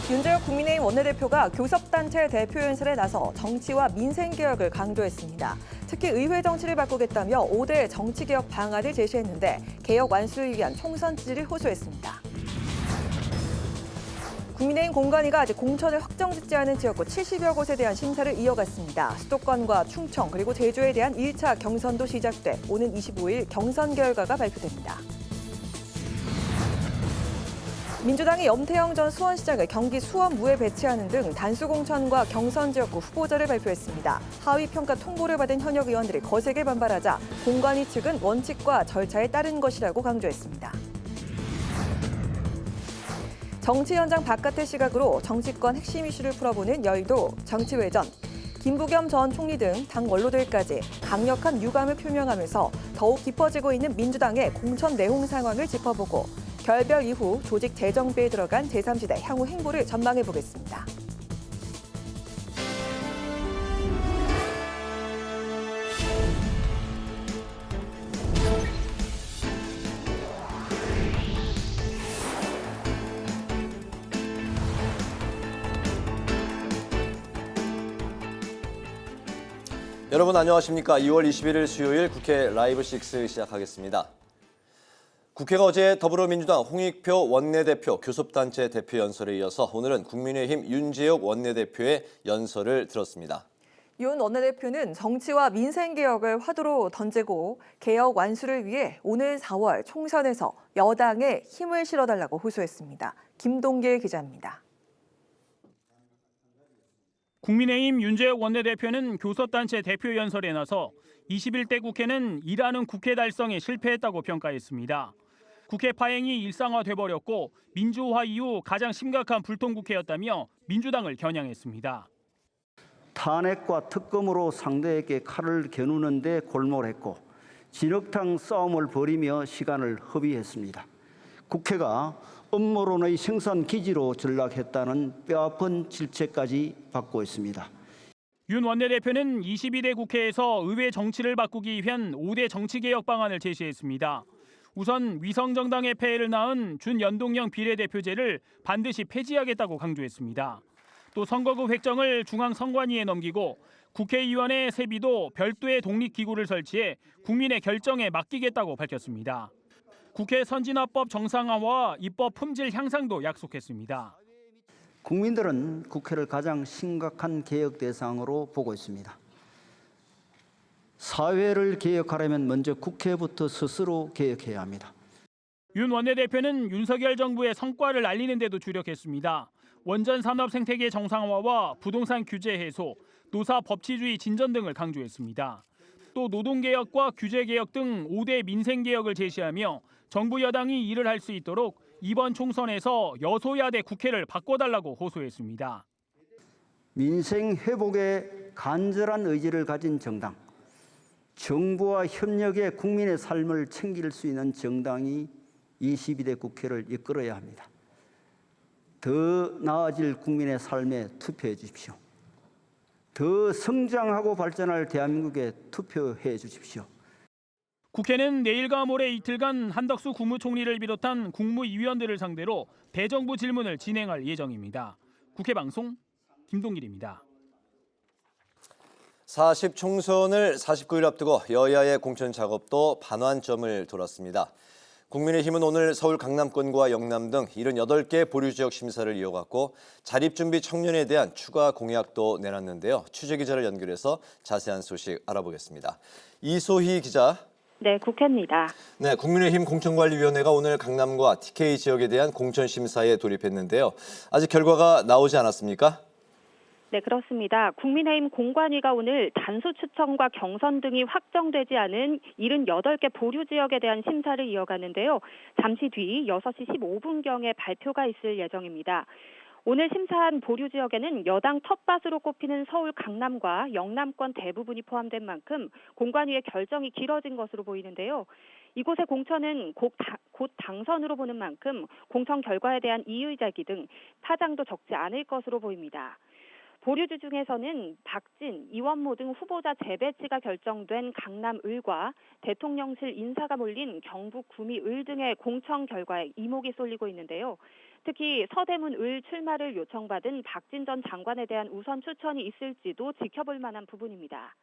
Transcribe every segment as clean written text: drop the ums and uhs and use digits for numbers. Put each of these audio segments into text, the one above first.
윤재욱 국민의힘 원내대표가 교섭단체 대표 연설에 나서 정치와 민생개혁을 강조했습니다. 특히 의회 정치를 바꾸겠다며 5대 정치개혁 방안을 제시했는데 개혁 완수를 위한 총선 지지를 호소했습니다. 국민의힘 공관위가 아직 공천을 확정짓지 않은 지역구 70여 곳에 대한 심사를 이어갔습니다. 수도권과 충청 그리고 제주에 대한 1차 경선도 시작돼 오는 25일 경선 결과가 발표됩니다. 민주당이 염태영 전 수원시장을 경기 수원무에 배치하는 등 단수공천과 경선 지역구 후보자를 발표했습니다. 하위 평가 통보를 받은 현역 의원들이 거세게 반발하자 공관위 측은 원칙과 절차에 따른 것이라고 강조했습니다. 정치 현장 바깥의 시각으로 정치권 핵심 이슈를 풀어보는 여의도 정치외전. 김부겸 전 총리 등 당 원로들까지 강력한 유감을 표명하면서 더욱 깊어지고 있는 민주당의 공천 내용 상황을 짚어보고 결별 이후 조직 재정비에 들어간 제3지대 향후 행보를 전망해 보겠습니다. 여러분 안녕하십니까? 2월 21일 수요일 국회 라이브 6 시작하겠습니다. 국회가 어제 더불어민주당 홍익표 원내대표 교섭단체 대표 연설에 이어서 오늘은 국민의힘 윤재욱 원내대표의 연설을 들었습니다. 윤 원내대표는 정치와 민생개혁을 화두로 던지고 개혁 완수를 위해 오늘 4월 총선에서 여당에 힘을 실어달라고 호소했습니다. 김동길 기자입니다. 국민의힘 윤재욱 원내대표는 교섭단체 대표 연설에 나서 21대 국회는 일하는 국회 달성에 실패했다고 평가했습니다. 국회 파행이 일상화돼버렸고 민주화 이후 가장 심각한 불통국회였다며 민주당을 겨냥했습니다. 탄핵과 특검으로 상대에게 칼을 겨누는 데 골몰했고 진흙탕 싸움을 벌이며 시간을 허비했습니다. 국회가 음모론의 생산 기지로 전락했다는 뼈아픈 질책까지 받고 있습니다. 윤 원내대표는 22대 국회에서 의회 정치를 바꾸기 위한 5대 정치개혁 방안을 제시했습니다. 우선 위성정당의 폐해를 낳은 준연동형 비례대표제를 반드시 폐지하겠다고 강조했습니다. 또 선거구 획정을 중앙선관위에 넘기고 국회의원의 세비도 별도의 독립기구를 설치해 국민의 결정에 맡기겠다고 밝혔습니다. 국회 선진화법 정상화와 입법 품질 향상도 약속했습니다. 국민들은 국회를 가장 심각한 개혁 대상으로 보고 있습니다. 사회를 개혁하려면 먼저 국회부터 스스로 개혁해야 합니다. 윤 원내대표는 윤석열 정부의 성과를 알리는 데도 주력했습니다. 원전 산업 생태계 정상화와 부동산 규제 해소, 노사 법치주의 진전 등을 강조했습니다. 또 노동개혁과 규제개혁 등 5대 민생개혁을 제시하며 정부 여당이 일을 할 수 있도록 이번 총선에서 여소야대 국회를 바꿔달라고 호소했습니다. 민생 회복에 간절한 의지를 가진 정당, 정부와 협력해 국민의 삶을 챙길 수 있는 정당이 22대 국회를 이끌어야 합니다. 더 나아질 국민의 삶에 투표해 주십시오. 더 성장하고 발전할 대한민국에 투표해 주십시오. 국회는 내일과 모레 이틀간 한덕수 국무총리를 비롯한 국무위원들을 상대로 대정부 질문을 진행할 예정입니다. 국회 방송 김동길입니다. 40 총선을 49일 앞두고 여야의 공천 작업도 반환점을 돌았습니다. 국민의힘은 오늘 서울 강남권과 영남 등 78개 보류지역 심사를 이어갔고 자립준비 청년에 대한 추가 공약도 내놨는데요. 취재기자를 연결해서 자세한 소식 알아보겠습니다. 이소희 기자. 네, 국회입니다. 네, 국민의힘 공천관리위원회가 오늘 강남과 TK 지역에 대한 공천 심사에 돌입했는데요. 아직 결과가 나오지 않았습니까? 네, 그렇습니다. 국민의힘 공관위가 오늘 단수 추천과 경선 등이 확정되지 않은 78개 보류 지역에 대한 심사를 이어가는데요. 잠시 뒤 6시 15분경에 발표가 있을 예정입니다. 오늘 심사한 보류 지역에는 여당 텃밭으로 꼽히는 서울 강남과 영남권 대부분이 포함된 만큼 공관위의 결정이 길어진 것으로 보이는데요. 이곳의 공천은 곧 당선으로 보는 만큼 공천 결과에 대한 이의 제기 등 파장도 적지 않을 것으로 보입니다. 보류주 중에서는 박진, 이원모 등 후보자 재배치가 결정된 강남을과 대통령실 인사가 몰린 경북 구미을 등의 공천 결과에 이목이 쏠리고 있는데요. 특히 서대문 을 출마를 요청받은 박진 전 장관에 대한 우선 추천이 있을지도 지켜볼 만한 부분입니다.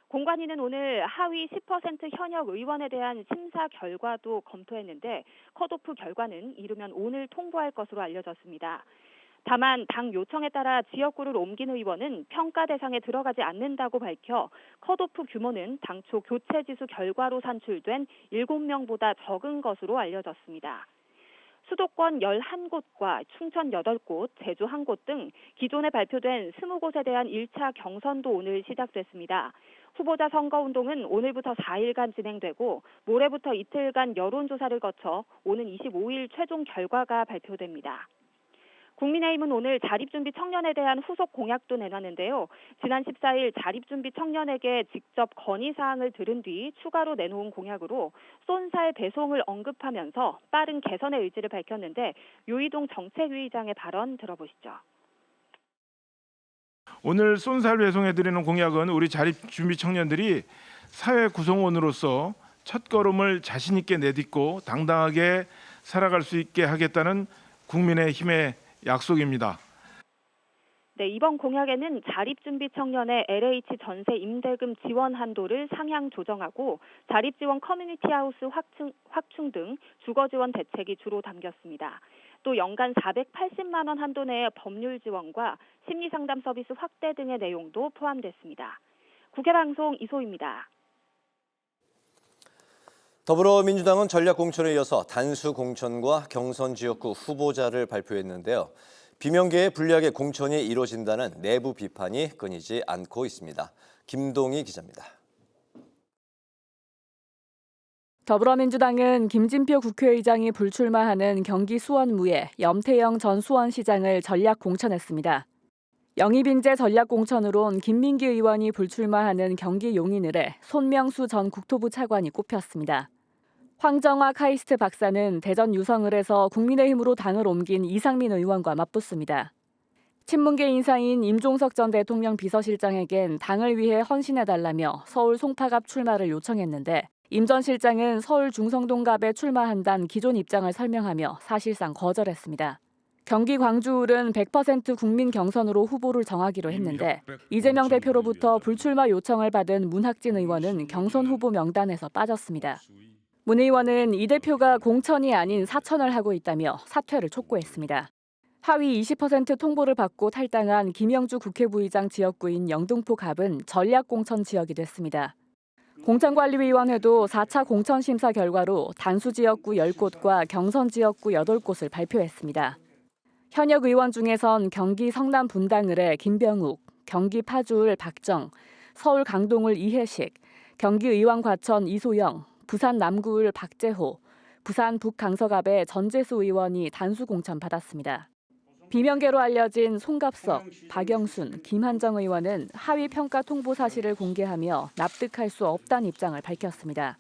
공관위는 오늘 하위 10% 현역 의원에 대한 심사 결과도 검토했는데 컷오프 결과는 이르면 오늘 통보할 것으로 알려졌습니다. 다만 당 요청에 따라 지역구를 옮긴 의원은 평가 대상에 들어가지 않는다고 밝혀 컷오프 규모는 당초 교체지수 결과로 산출된 7명보다 적은 것으로 알려졌습니다. 수도권 11곳과 충청 8곳, 제주 1곳 등 기존에 발표된 20곳에 대한 1차 경선도 오늘 시작됐습니다. 후보자 선거운동은 오늘부터 4일간 진행되고 모레부터 이틀간 여론조사를 거쳐 오는 25일 최종 결과가 발표됩니다. 국민의힘은 오늘 자립준비 청년에 대한 후속 공약도 내놨는데요. 지난 14일 자립준비 청년에게 직접 건의사항을 들은 뒤 추가로 내놓은 공약으로 쏜살 배송을 언급하면서 빠른 개선의 의지를 밝혔는데 유이동 정책위의장의 발언 들어보시죠. 오늘 쏜살 배송해드리는 공약은 우리 자립준비 청년들이 사회 구성원으로서 첫걸음을 자신 있게 내딛고 당당하게 살아갈 수 있게 하겠다는 국민의힘의 약속입니다. 네, 이번 공약에는 자립준비 청년의 LH 전세 임대금 지원 한도를 상향 조정하고 자립지원 커뮤니티 하우스 확충 등 주거 지원 대책이 주로 담겼습니다. 또 연간 480만 원 한도 내의 법률 지원과 심리상담 서비스 확대 등의 내용도 포함됐습니다. 국회방송 이소희입니다. 더불어민주당은 전략공천에 이어서 단수공천과 경선지역구 후보자를 발표했는데요. 비명계의 불리하게 공천이 이루어진다는 내부 비판이 끊이지 않고 있습니다. 김동희 기자입니다. 더불어민주당은 김진표 국회의장이 불출마하는 경기 수원무에 염태영 전 수원시장을 전략 공천했습니다. 영입인재 전략 공천으론 김민기 의원이 불출마하는 경기 용인을에 손명수 전 국토부 차관이 꼽혔습니다. 황정화 카이스트 박사는 대전 유성을에서 국민의힘으로 당을 옮긴 이상민 의원과 맞붙습니다. 친문계 인사인 임종석 전 대통령 비서실장에겐 당을 위해 헌신해달라며 서울 송파갑 출마를 요청했는데 임 전 실장은 서울 중성동갑에 출마한다는 기존 입장을 설명하며 사실상 거절했습니다. 경기 광주을은 100% 국민 경선으로 후보를 정하기로 했는데 이재명 대표로부터 불출마 요청을 받은 문학진 의원은 경선 후보 명단에서 빠졌습니다. 문 의원은 이 대표가 공천이 아닌 사천을 하고 있다며 사퇴를 촉구했습니다. 하위 20% 통보를 받고 탈당한 김영주 국회부의장 지역구인 영등포 갑은 전략공천 지역이 됐습니다. 공천관리위원회도 4차 공천심사 결과로 단수지역구 10곳과 경선지역구 8곳을 발표했습니다. 현역 의원 중에선 경기 성남 분당을의 김병욱, 경기 파주을 박정, 서울 강동을 이해식, 경기 의왕 과천 이소영, 부산 남구을 박재호, 부산 북강서갑의 전재수 의원이 단수 공천 받았습니다. 비명계로 알려진 송갑석, 박영순, 김한정 의원은 하위 평가 통보 사실을 공개하며 납득할 수 없다는 입장을 밝혔습니다.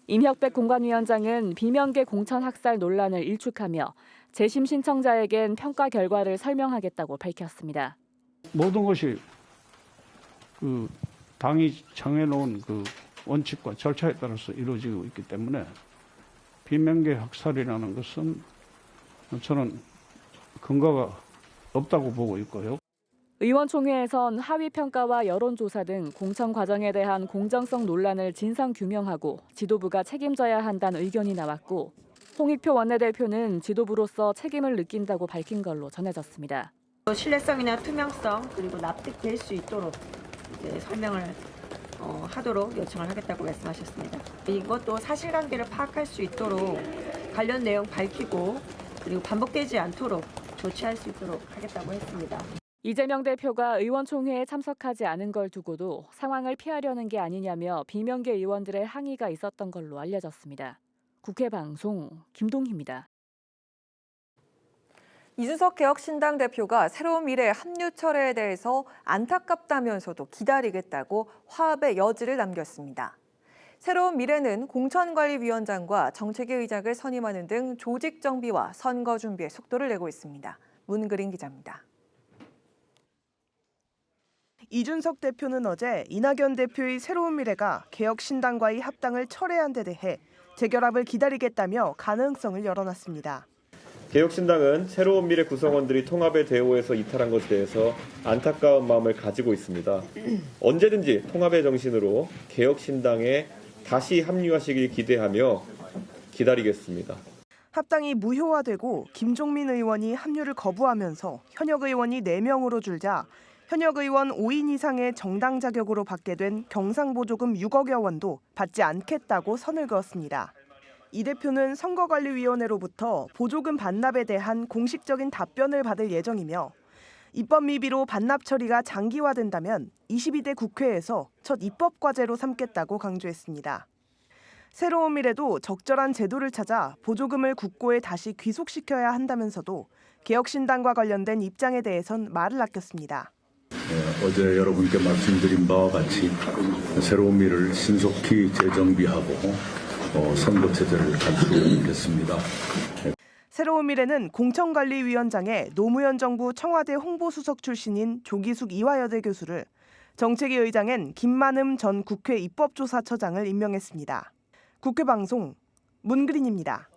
임혁백 공관위원장은 비명계 공천 학살 논란을 일축하며 재심 신청자에겐 평가 결과를 설명하겠다고 밝혔습니다. 모든 것이 당이 정해놓은 원칙과 절차에 따라서 이루어지고 있기 때문에 비명계 학살이라는 것은 저는 근거가 없다고 보고 있고요. 의원총회에선 하위평가와 여론조사 등 공천 과정에 대한 공정성 논란을 진상규명하고 지도부가 책임져야 한다는 의견이 나왔고 홍익표 원내대표는 지도부로서 책임을 느낀다고 밝힌 걸로 전해졌습니다. 신뢰성이나 투명성 그리고 납득될 수 있도록 이제 설명을 하도록 요청을 하겠다고 말씀하셨습니다. 이것도 사실관계를 파악할 수 있도록 관련 내용 밝히고 그리고 반복되지 않도록 조치할 수 있도록 하겠다고 했습니다. 이재명 대표가 의원총회에 참석하지 않은 걸 두고도 상황을 피하려는 게 아니냐며 비명계 의원들의 항의가 있었던 걸로 알려졌습니다. 국회방송 김동희입니다. 이준석 개혁신당 대표가 새로운 미래 합류 철회에 대해서 안타깝다면서도 기다리겠다고 화합의 여지를 남겼습니다. 새로운 미래는 공천관리위원장과 정책위 의장을 선임하는 등 조직 정비와 선거 준비에 속도를 내고 있습니다. 문그린 기자입니다. 이준석 대표는 어제 이낙연 대표의 새로운 미래가 개혁신당과의 합당을 철회한 데 대해 재결합을 기다리겠다며 가능성을 열어놨습니다. 개혁신당은 새로운 미래 구성원들이 통합의 대오에서 이탈한 것에 대해서 안타까운 마음을 가지고 있습니다. 언제든지 통합의 정신으로 개혁신당에 다시 합류하시길 기대하며 기다리겠습니다. 합당이 무효화되고 김종민 의원이 합류를 거부하면서 현역 의원이 4명으로 줄자 현역 의원 5인 이상의 정당 자격으로 받게 된 경상보조금 6억여 원도 받지 않겠다고 선을 그었습니다. 이 대표는 선거관리위원회로부터 보조금 반납에 대한 공식적인 답변을 받을 예정이며 입법 미비로 반납 처리가 장기화된다면 22대 국회에서 첫 입법 과제로 삼겠다고 강조했습니다. 새로운 미래도 적절한 제도를 찾아 보조금을 국고에 다시 귀속시켜야 한다면서도 개혁신당과 관련된 입장에 대해선 말을 아꼈습니다. 어제 여러분께 말씀드린 바와 같이 새로운 미래를 신속히 재정비하고 선거체제를 갈 수 있겠습니다. 새로운 미래는 공천관리위원장에 노무현 정부 청와대 홍보수석 출신인 조기숙 이화여대 교수를, 정책위 의장엔 김만흠 전 국회 입법조사처장을 임명했습니다. 국회방송 문그린입니다.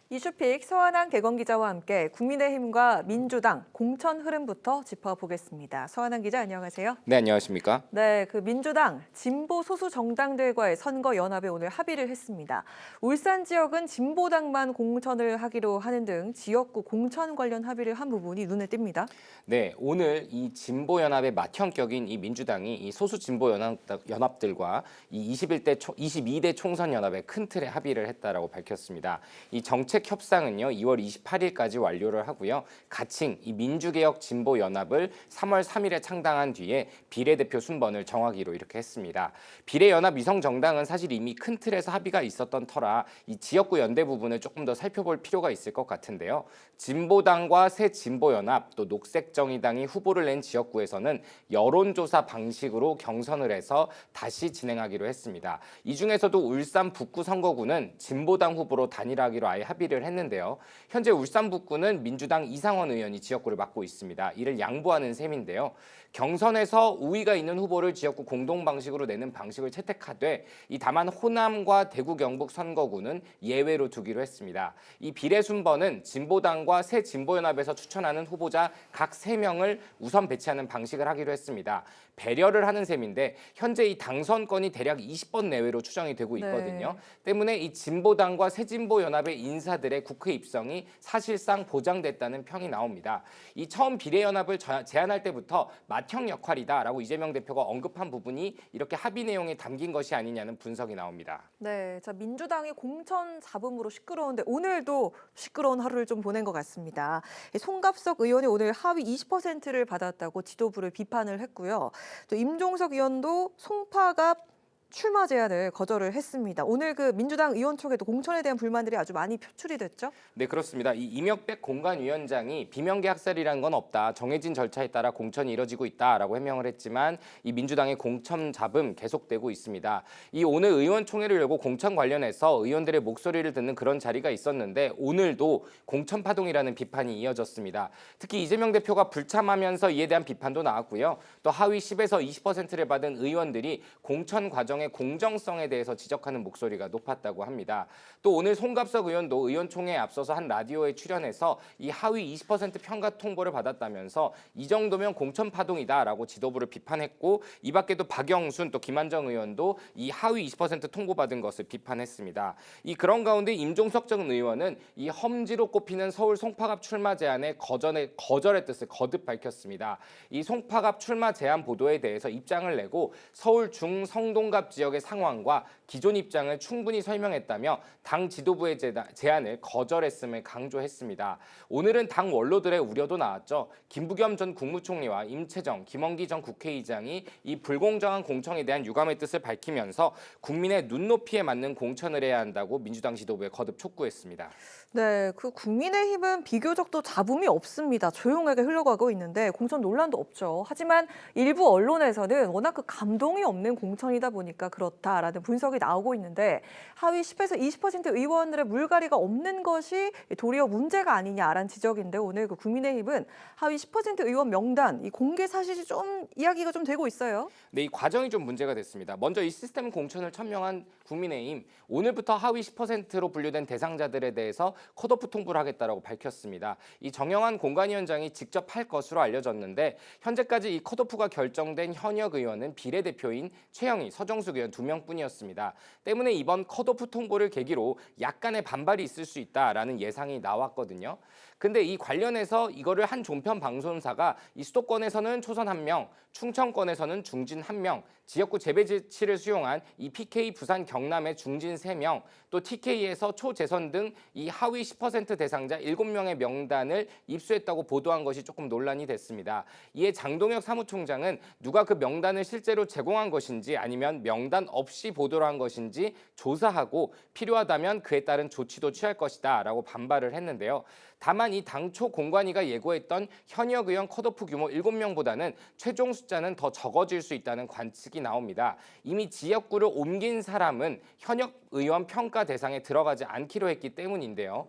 이슈픽 서한한 개건기자와 함께 국민의힘과 민주당 공천 흐름부터 짚어보겠습니다. 서한한 기자 안녕하세요. 네, 안녕하십니까? 네, 민주당 진보 소수 정당들과의 선거 연합에 오늘 합의를 했습니다. 울산 지역은 진보당만 공천을 하기로 하는 등 지역구 공천 관련 합의를 한 부분이 눈에 띕니다. 네, 오늘 이 진보 연합의 맏형격인 이 민주당이 이 소수 진보 연합들과 이 22대 총선 연합의 큰 틀에 합의를 했다라고 밝혔습니다. 이 정책 협상은요 2월 28일까지 완료를 하고요. 가칭 이 민주개혁 진보 연합을 3월 3일에 창당한 뒤에 비례대표 순번을 정하기로 이렇게 했습니다. 비례연합 위성 정당은 사실 이미 큰 틀에서 합의가 있었던 터라 이 지역구 연대 부분을 조금 더 살펴볼 필요가 있을 것 같은데요. 진보당과 새 진보연합 또 녹색정의당이 후보를 낸 지역구에서는 여론조사 방식으로 경선을 해서 다시 진행하기로 했습니다. 이 중에서도 울산 북구 선거구는 진보당 후보로 단일화하기로 아예 합의를 했는데요. 현재 울산 북구는 민주당 이상원 의원이 지역구를 맡고 있습니다. 이를 양보하는 셈인데요. 경선에서 우위가 있는 후보를 지역구 공동 방식으로 내는 방식을 채택하되 다만 호남과 대구 경북 선거구는 예외로 두기로 했습니다. 이 비례 순번은 진보당과 새 진보연합에서 추천하는 후보자 각 3명을 우선 배치하는 방식을 하기로 했습니다. 배려를 하는 셈인데 현재 이 당선권이 대략 20번 내외로 추정이 되고 있거든요. 네. 때문에 이 진보당과 새진보연합의 인사들의 국회 입성이 사실상 보장됐다는 평이 나옵니다. 이 처음 비례연합을 제안할 때부터 맏형 역할이다라고 이재명 대표가 언급한 부분이 이렇게 합의 내용에 담긴 것이 아니냐는 분석이 나옵니다. 네, 자 민주당이 공천 잡음으로 시끄러운데 오늘도 시끄러운 하루를 좀 보낸 것 같습니다. 송갑석 의원이 오늘 하위 20%를 받았다고 지도부를 비판을 했고요. 또 임종석 의원도 송파갑 출마 제안을 거절을 했습니다. 오늘 민주당 의원총회도 공천에 대한 불만들이 아주 많이 표출이 됐죠? 네, 그렇습니다. 이 이명백 공관위원장이 비명계 학살이라는 건 없다. 정해진 절차에 따라 공천이 이뤄지고 있다라고 해명을 했지만 이 민주당의 공천 잡음 계속되고 있습니다. 이 오늘 의원총회를 열고 공천 관련해서 의원들의 목소리를 듣는 그런 자리가 있었는데 오늘도 공천 파동이라는 비판이 이어졌습니다. 특히 이재명 대표가 불참하면서 이에 대한 비판도 나왔고요. 또 하위 10에서 20%를 받은 의원들이 공천 과정의 공정성에 대해서 지적하는 목소리가 높았다고 합니다. 또 오늘 송갑석 의원도 의원총회에 앞서서 한 라디오에 출연해서 이 하위 20% 평가 통보를 받았다면서 이 정도면 공천 파동이다라고 지도부를 비판했고 이 밖에도 박영순 또 김한정 의원도 이 하위 20% 통보받은 것을 비판했습니다. 그런 가운데 임종석 전 의원은 이 험지로 꼽히는 서울 송파갑 출마 제안에 거절의 뜻을 거듭 밝혔습니다. 이 송파갑 출마 제안 보도에 대해서 입장을 내고 서울 중성동갑 지역의 상황과 기존 입장을 충분히 설명했다며 당 지도부의 제안을 거절했음을 강조했습니다. 오늘은 당 원로들의 우려도 나왔죠. 김부겸 전 국무총리와 임채정, 김원기 전 국회의장이 이 불공정한 공천에 대한 유감의 뜻을 밝히면서 국민의 눈높이에 맞는 공천을 해야 한다고 민주당 지도부에 거듭 촉구했습니다. 네, 그 국민의힘은 비교적 또 잡음이 없습니다. 조용하게 흘러가고 있는데 공천 논란도 없죠. 하지만 일부 언론에서는 워낙 그 감동이 없는 공천이다 보니까 그렇다라는 분석이 나오고 있는데 하위 10에서 20% 의원들의 물갈이가 없는 것이 도리어 문제가 아니냐라는 지적인데 오늘 그 국민의힘은 하위 10% 의원 명단 이 공개 사실이 좀 이야기가 좀 되고 있어요. 네, 이 과정이 좀 문제가 됐습니다. 먼저 이 시스템 공천을 천명한 국민의힘, 오늘부터 하위 10%로 분류된 대상자들에 대해서 컷오프 통보를 하겠다라고 밝혔습니다. 이 정영환 공관위원장이 직접 할 것으로 알려졌는데 현재까지 이 컷오프가 결정된 현역 의원은 비례대표인 최영희, 서정숙 의원 2명뿐이었습니다. 때문에 이번 컷오프 통보를 계기로 약간의 반발이 있을 수 있다라는 예상이 나왔거든요. 근데 이 관련해서 이거를 한 종편 방송사가 이 수도권에서는 초선 1명, 충청권에서는 중진 1명, 지역구 재배치를 수용한 이 PK 부산 경남의 중진 3명, 또 TK에서 초재선 등 이 하위 10% 대상자 7명의 명단을 입수했다고 보도한 것이 조금 논란이 됐습니다. 이에 장동혁 사무총장은 누가 그 명단을 실제로 제공한 것인지 아니면 명단 없이 보도를 한 것인지 조사하고 필요하다면 그에 따른 조치도 취할 것이다 라고 반발을 했는데요. 다만 이 당초 공관위가 예고했던 현역 의원 컷오프 규모 7명보다는 최종 숫자는 더 적어질 수 있다는 관측이 나옵니다. 이미 지역구를 옮긴 사람은 현역 의원 평가 대상에 들어가지 않기로 했기 때문인데요.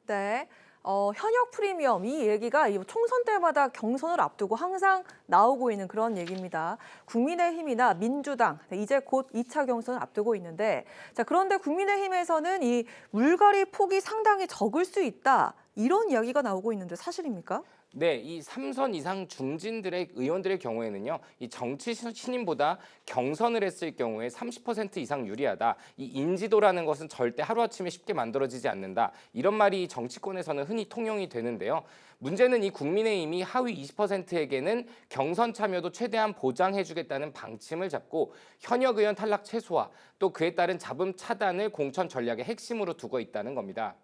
네. 현역 프리미엄 이 얘기가 이 총선 때마다 경선을 앞두고 항상 나오고 있는 그런 얘기입니다. 국민의힘이나 민주당 이제 곧 2차 경선을 앞두고 있는데 자 그런데 국민의힘에서는 이 물갈이 폭이 상당히 적을 수 있다 이런 이야기가 나오고 있는데 사실입니까? 네, 이 3선 이상 중진들의 의원들의 경우에는요, 이 정치 신인보다 경선을 했을 경우에 30% 이상 유리하다. 이 인지도라는 것은 절대 하루아침에 쉽게 만들어지지 않는다. 이런 말이 정치권에서는 흔히 통용이 되는데요. 문제는 이 국민의힘이 하위 20%에게는 경선 참여도 최대한 보장해주겠다는 방침을 잡고 현역 의원 탈락 최소화, 또 그에 따른 잡음 차단을 공천 전략의 핵심으로 두고 있다는 겁니다.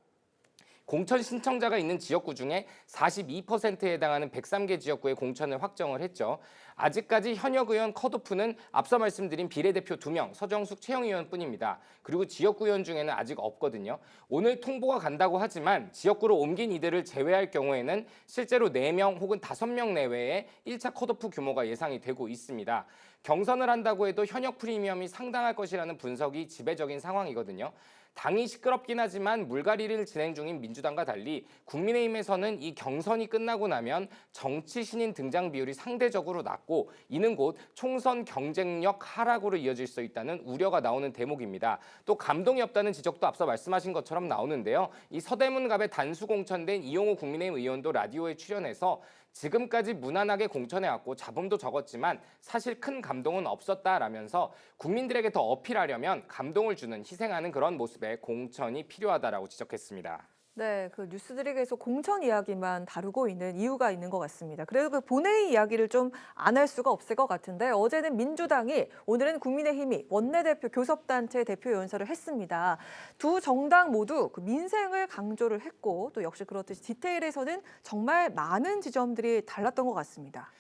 공천 신청자가 있는 지역구 중에 42%에 해당하는 103개 지역구의 공천을 확정을 했죠. 아직까지 현역 의원 컷오프는 앞서 말씀드린 비례대표 2명, 서정숙, 최영희 의원뿐입니다. 그리고 지역구 의원 중에는 아직 없거든요. 오늘 통보가 간다고 하지만 지역구로 옮긴 이들을 제외할 경우에는 실제로 4명 혹은 5명 내외의 1차 컷오프 규모가 예상이 되고 있습니다. 경선을 한다고 해도 현역 프리미엄이 상당할 것이라는 분석이 지배적인 상황이거든요. 당이 시끄럽긴 하지만 물갈이를 진행 중인 민주당과 달리 국민의힘에서는 이 경선이 끝나고 나면 정치 신인 등장 비율이 상대적으로 낮고 이는 곧 총선 경쟁력 하락으로 이어질 수 있다는 우려가 나오는 대목입니다. 또 감동이 없다는 지적도 앞서 말씀하신 것처럼 나오는데요. 이 서대문갑에 단수 공천된 이용호 국민의힘 의원도 라디오에 출연해서 지금까지 무난하게 공천해왔고 잡음도 적었지만 사실 큰 감동은 없었다라면서 국민들에게 더 어필하려면 감동을 주는 희생하는 그런 모습의 공천이 필요하다라고 지적했습니다. 네, 그 뉴스들이 계속 공천 이야기만 다루고 있는 이유가 있는 것 같습니다. 그래도 그 본회의 이야기를 좀 안 할 수가 없을 것 같은데 어제는 민주당이 오늘은 국민의힘이 원내대표 교섭단체 대표 연설을 했습니다. 두 정당 모두 그 민생을 강조를 했고 또 역시 그렇듯이 디테일에서는 정말 많은 지점들이 달랐던 것 같습니다.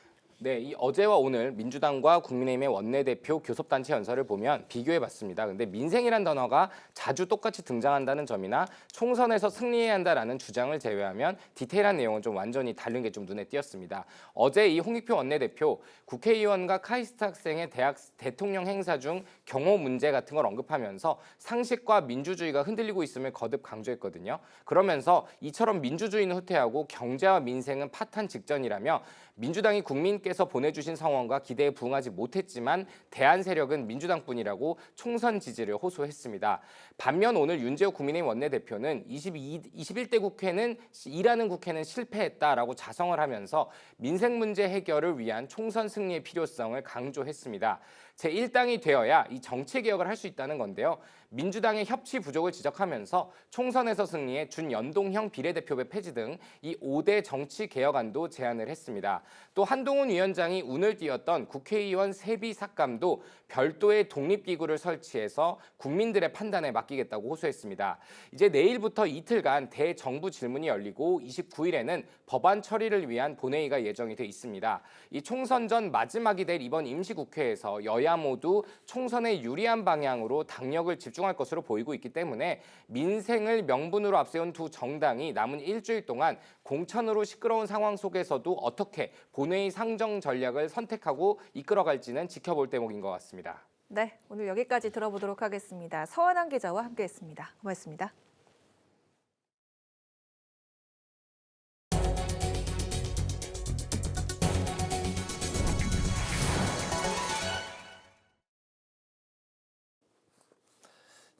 네, 이 어제와 오늘 민주당과 국민의힘의 원내대표 교섭단체 연설을 보면 비교해봤습니다. 근데 민생이란 단어가 자주 똑같이 등장한다는 점이나 총선에서 승리해야 한다라는 주장을 제외하면 디테일한 내용은 좀 완전히 다른 게 좀 눈에 띄었습니다. 어제 이 홍익표 원내대표 국회의원과 카이스트 학생의 대학 대통령 행사 중 경호 문제 같은 걸 언급하면서 상식과 민주주의가 흔들리고 있음을 거듭 강조했거든요. 그러면서 이처럼 민주주의는 후퇴하고 경제와 민생은 파탄 직전이라며 민주당이 국민께서 보내주신 성원과 기대에 부응하지 못했지만 대안 세력은 민주당뿐이라고 총선 지지를 호소했습니다. 반면 오늘 윤재욱 국민의힘 원내대표는 21대 국회는 일하는 국회는 실패했다라고 자성을 하면서 민생 문제 해결을 위한 총선 승리의 필요성을 강조했습니다. 제1당이 되어야 이 정치 개혁을 할 수 있다는 건데요. 민주당의 협치 부족을 지적하면서 총선에서 승리해 준연동형 비례대표배 폐지 등 이 5대 정치 개혁안도 제안을 했습니다. 또 한동훈 위원장이 운을 띄웠던 국회의원 세비 삭감도 별도의 독립기구를 설치해서 국민들의 판단에 맡기겠다고 호소했습니다. 이제 내일부터 이틀간 대정부 질문이 열리고 29일에는 법안 처리를 위한 본회의가 예정이 돼 있습니다. 이 총선 전 마지막이 될 이번 임시국회에서 여야 여야 모두 총선에 유리한 방향으로 당력을 집중할 것으로 보이고 있기 때문에 민생을 명분으로 앞세운 두 정당이 남은 일주일 동안 공천으로 시끄러운 상황 속에서도 어떻게 본회의 상정 전략을 선택하고 이끌어갈지는 지켜볼 대목인 것 같습니다. 네, 오늘 여기까지 들어보도록 하겠습니다. 서한한 기자와 함께했습니다. 고맙습니다.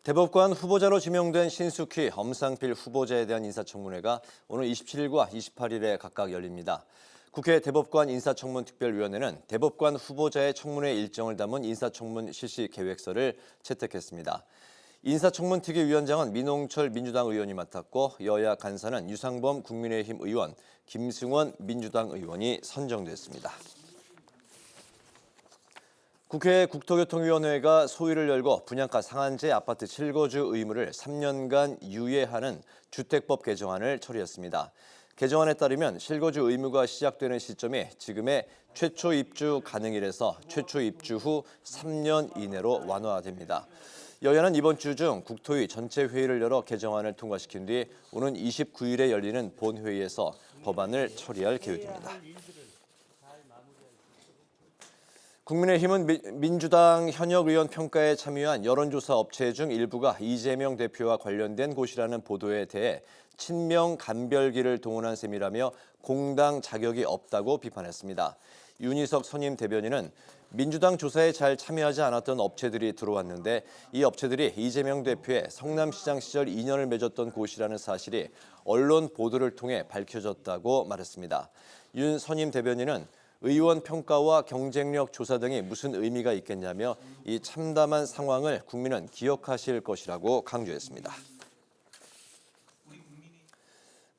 대법관 후보자로 지명된 신숙희, 엄상필 후보자에 대한 인사청문회가 오늘 27일과 28일에 각각 열립니다. 국회 대법관 인사청문특별위원회는 대법관 후보자의 청문회 일정을 담은 인사청문 실시 계획서를 채택했습니다. 인사청문특위위원장은 민홍철 민주당 의원이 맡았고 여야 간사는 유상범 국민의힘 의원, 김승원 민주당 의원이 선정됐습니다. 국회 국토교통위원회가 소위를 열고 분양가 상한제 아파트 실거주 의무를 3년간 유예하는 주택법 개정안을 처리했습니다. 개정안에 따르면 실거주 의무가 시작되는 시점이 지금의 최초 입주 가능일에서 최초 입주 후 3년 이내로 완화됩니다. 여야는 이번 주 중 국토위 전체 회의를 열어 개정안을 통과시킨 뒤 오는 29일에 열리는 본회의에서 법안을 처리할 계획입니다. 국민의힘은 민주당 현역 의원 평가에 참여한 여론조사 업체 중 일부가 이재명 대표와 관련된 곳이라는 보도에 대해 친명 감별기를 동원한 셈이라며 공당 자격이 없다고 비판했습니다. 윤희석 선임 대변인은 민주당 조사에 잘 참여하지 않았던 업체들이 들어왔는데 이 업체들이 이재명 대표의 성남시장 시절 인연을 맺었던 곳이라는 사실이 언론 보도를 통해 밝혀졌다고 말했습니다. 윤 선임 대변인은 의원 평가와 경쟁력 조사 등이 무슨 의미가 있겠냐며 이 참담한 상황을 국민은 기억하실 것이라고 강조했습니다.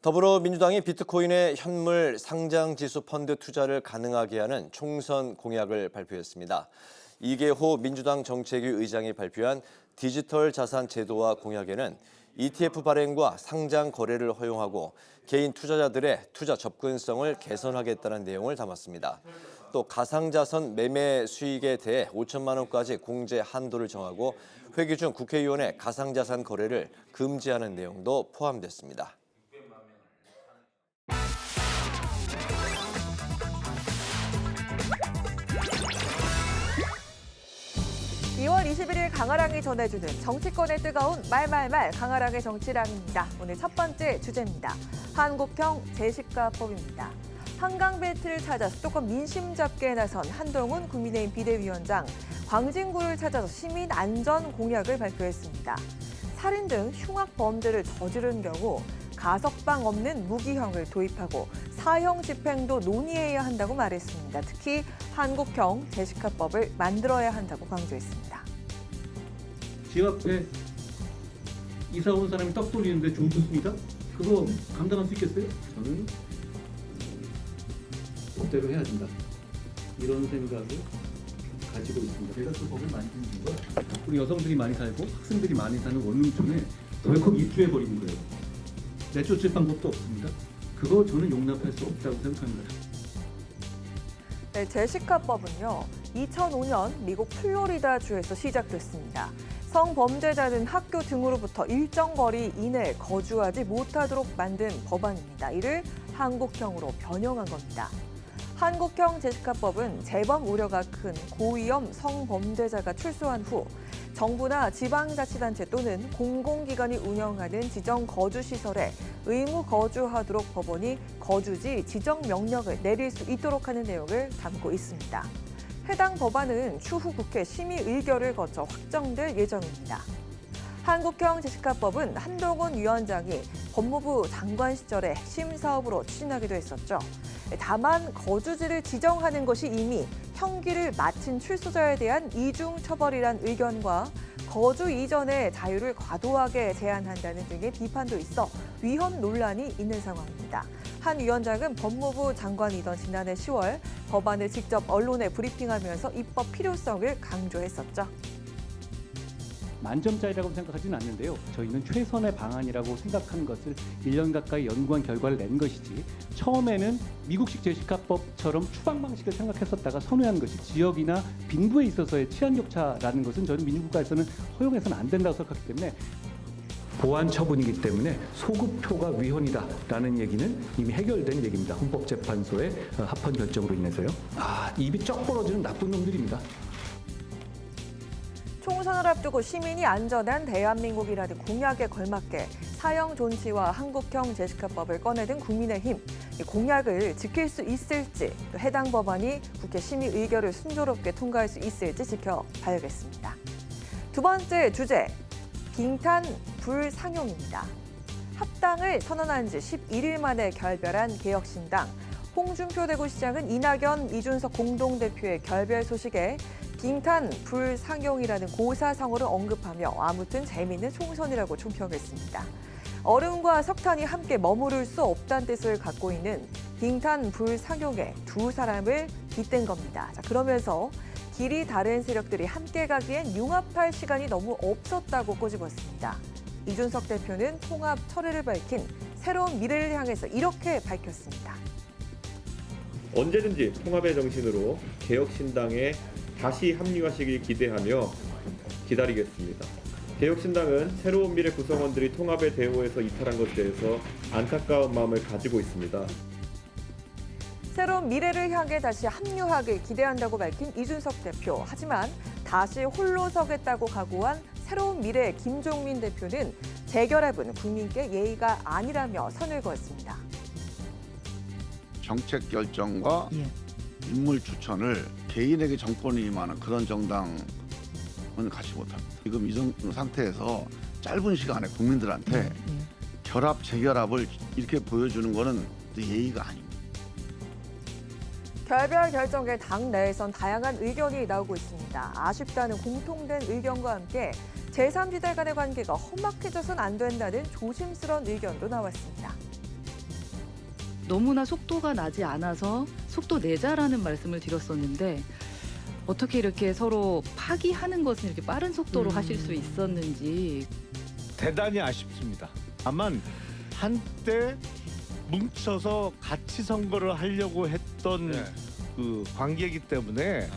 더불어민주당이 비트코인의 현물 상장지수 펀드 투자를 가능하게 하는 총선 공약을 발표했습니다. 이계호 민주당 정책위 의장이 발표한 디지털 자산 제도화 공약에는 ETF 발행과 상장 거래를 허용하고 개인 투자자들의 투자 접근성을 개선하겠다는 내용을 담았습니다. 또 가상자산 매매 수익에 대해 5천만 원까지 공제 한도를 정하고 회기 중 국회의원의 가상자산 거래를 금지하는 내용도 포함됐습니다. 2월 21일 강아랑이 전해주는 정치권의 뜨거운 말말말 강아랑의 정치랑입니다. 오늘 첫 번째 주제입니다. 한국형 제시가법입니다. 한강 벨트를 찾아 수도권 민심 잡기에 나선 한동훈 국민의힘 비대위원장, 광진구를 찾아서 시민 안전 공약을 발표했습니다. 살인 등 흉악 범죄를 저지른 경우 가석방 없는 무기형을 도입하고 사형 집행도 논의해야 한다고 말했습니다. 특히 한국형 제시카법을 만들어야 한다고 강조했습니다. 집 앞에 이사 온 사람이 떡 돌리는데 종 쳤습니다. 그거 감당할 수 있겠어요? 저는 법대로 해야 된다. 이런 생각을 가지고 있습니다. 제가 그 법을 만든 이유가 우리 여성들이 많이 살고 학생들이 많이 사는 원룸촌에 덜컥 입주해버리는 거예요. 내쫓을 방법도 없습니다. 그거 저는 용납할 수 없다고 생각합니다. 네, 제시카법은요, 2005년 미국 플로리다주에서 시작됐습니다. 성범죄자는 학교 등으로부터 일정 거리 이내에 거주하지 못하도록 만든 법안입니다. 이를 한국형으로 변형한 겁니다. 한국형 제시카법은 재범 우려가 큰 고위험 성범죄자가 출소한 후 정부나 지방자치단체 또는 공공기관이 운영하는 지정 거주시설에 의무 거주하도록 법원이 거주지 지정 명령을 내릴 수 있도록 하는 내용을 담고 있습니다. 해당 법안은 추후 국회 심의 의결을 거쳐 확정될 예정입니다. 한국형 제시카법은 한동훈 위원장이 법무부 장관 시절에 핵심 사업으로 추진하기도 했었죠. 다만 거주지를 지정하는 것이 이미 형기를 마친 출소자에 대한 이중 처벌이란 의견과 거주 이전의 자유를 과도하게 제한한다는 등의 비판도 있어 위헌 논란이 있는 상황입니다. 한 위원장은 법무부 장관이던 지난해 10월 법안을 직접 언론에 브리핑하면서 입법 필요성을 강조했었죠. 만점짜리라고 생각하지는 않는데요. 저희는 최선의 방안이라고 생각한 것을 1년 가까이 연구한 결과를 낸 것이지 처음에는 미국식 제시카법처럼 추방 방식을 생각했었다가 선회한 것이 지역이나 빈부에 있어서의 치안 격차라는 것은 저는 민주국가에서는 허용해서는 안 된다고 생각하기 때문에 보안 처분이기 때문에 소급표가 위헌이다라는 얘기는 이미 해결된 얘기입니다. 헌법재판소의 합헌 결정으로 인해서요. 입이 쩍 벌어지는 나쁜 놈들입니다. 총선을 앞두고 시민이 안전한 대한민국이라는 공약에 걸맞게 사형 존치와 한국형 제시카법을 꺼내든 국민의힘, 이 공약을 지킬 수 있을지, 또 해당 법안이 국회 심의 의결을 순조롭게 통과할 수 있을지 지켜봐야겠습니다. 두 번째 주제, 빙탄 불상용입니다. 합당을 선언한 지 11일 만에 결별한 개혁신당. 홍준표 대구시장은 이낙연, 이준석 공동대표의 결별 소식에 빙탄 불상용이라는 고사성어를 언급하며 아무튼 재미있는 총선이라고 총평했습니다. 얼음과 석탄이 함께 머무를 수 없다는 뜻을 갖고 있는 빙탄 불상용에 두 사람을 빗댄 겁니다. 자, 그러면서 길이 다른 세력들이 함께 가기엔 융합할 시간이 너무 없었다고 꼬집었습니다. 이준석 대표는 통합 철회를 밝힌 새로운 미래를 향해서 이렇게 밝혔습니다. 언제든지 통합의 정신으로 개혁신당에 다시 합류하시길 기대하며 기다리겠습니다. 개혁신당은 새로운 미래 구성원들이 통합의 대우에서 이탈한 것에 대해서 안타까운 마음을 가지고 있습니다. 새로운 미래를 향해 다시 합류하길 기대한다고 밝힌 이준석 대표. 하지만 다시 홀로 서겠다고 각오한 새로운 미래의 김종민 대표는 재결합은 국민께 예의가 아니라며 선을 그었습니다. 정책 결정과 인물 추천을 개인에게 정권이 임하는 그런 정당은 갖지 못합니다. 지금 이 상태에서 짧은 시간에 국민들한테 결합, 재결합을 이렇게 보여주는 거는 예의가 아닙니다. 결별 결정에 당 내에선 다양한 의견이 나오고 있습니다. 아쉽다는 공통된 의견과 함께 제3지대 간의 관계가 험악해져선 안 된다는 조심스러운 의견도 나왔습니다. 너무나 속도가 나지 않아서 속도 내자라는 말씀을 드렸었는데 어떻게 이렇게 서로 파기하는 것은 이렇게 빠른 속도로 하실 수 있었는지 대단히 아쉽습니다. 다만 한때 뭉쳐서 같이 선거를 하려고 했던 그 관계이기 때문에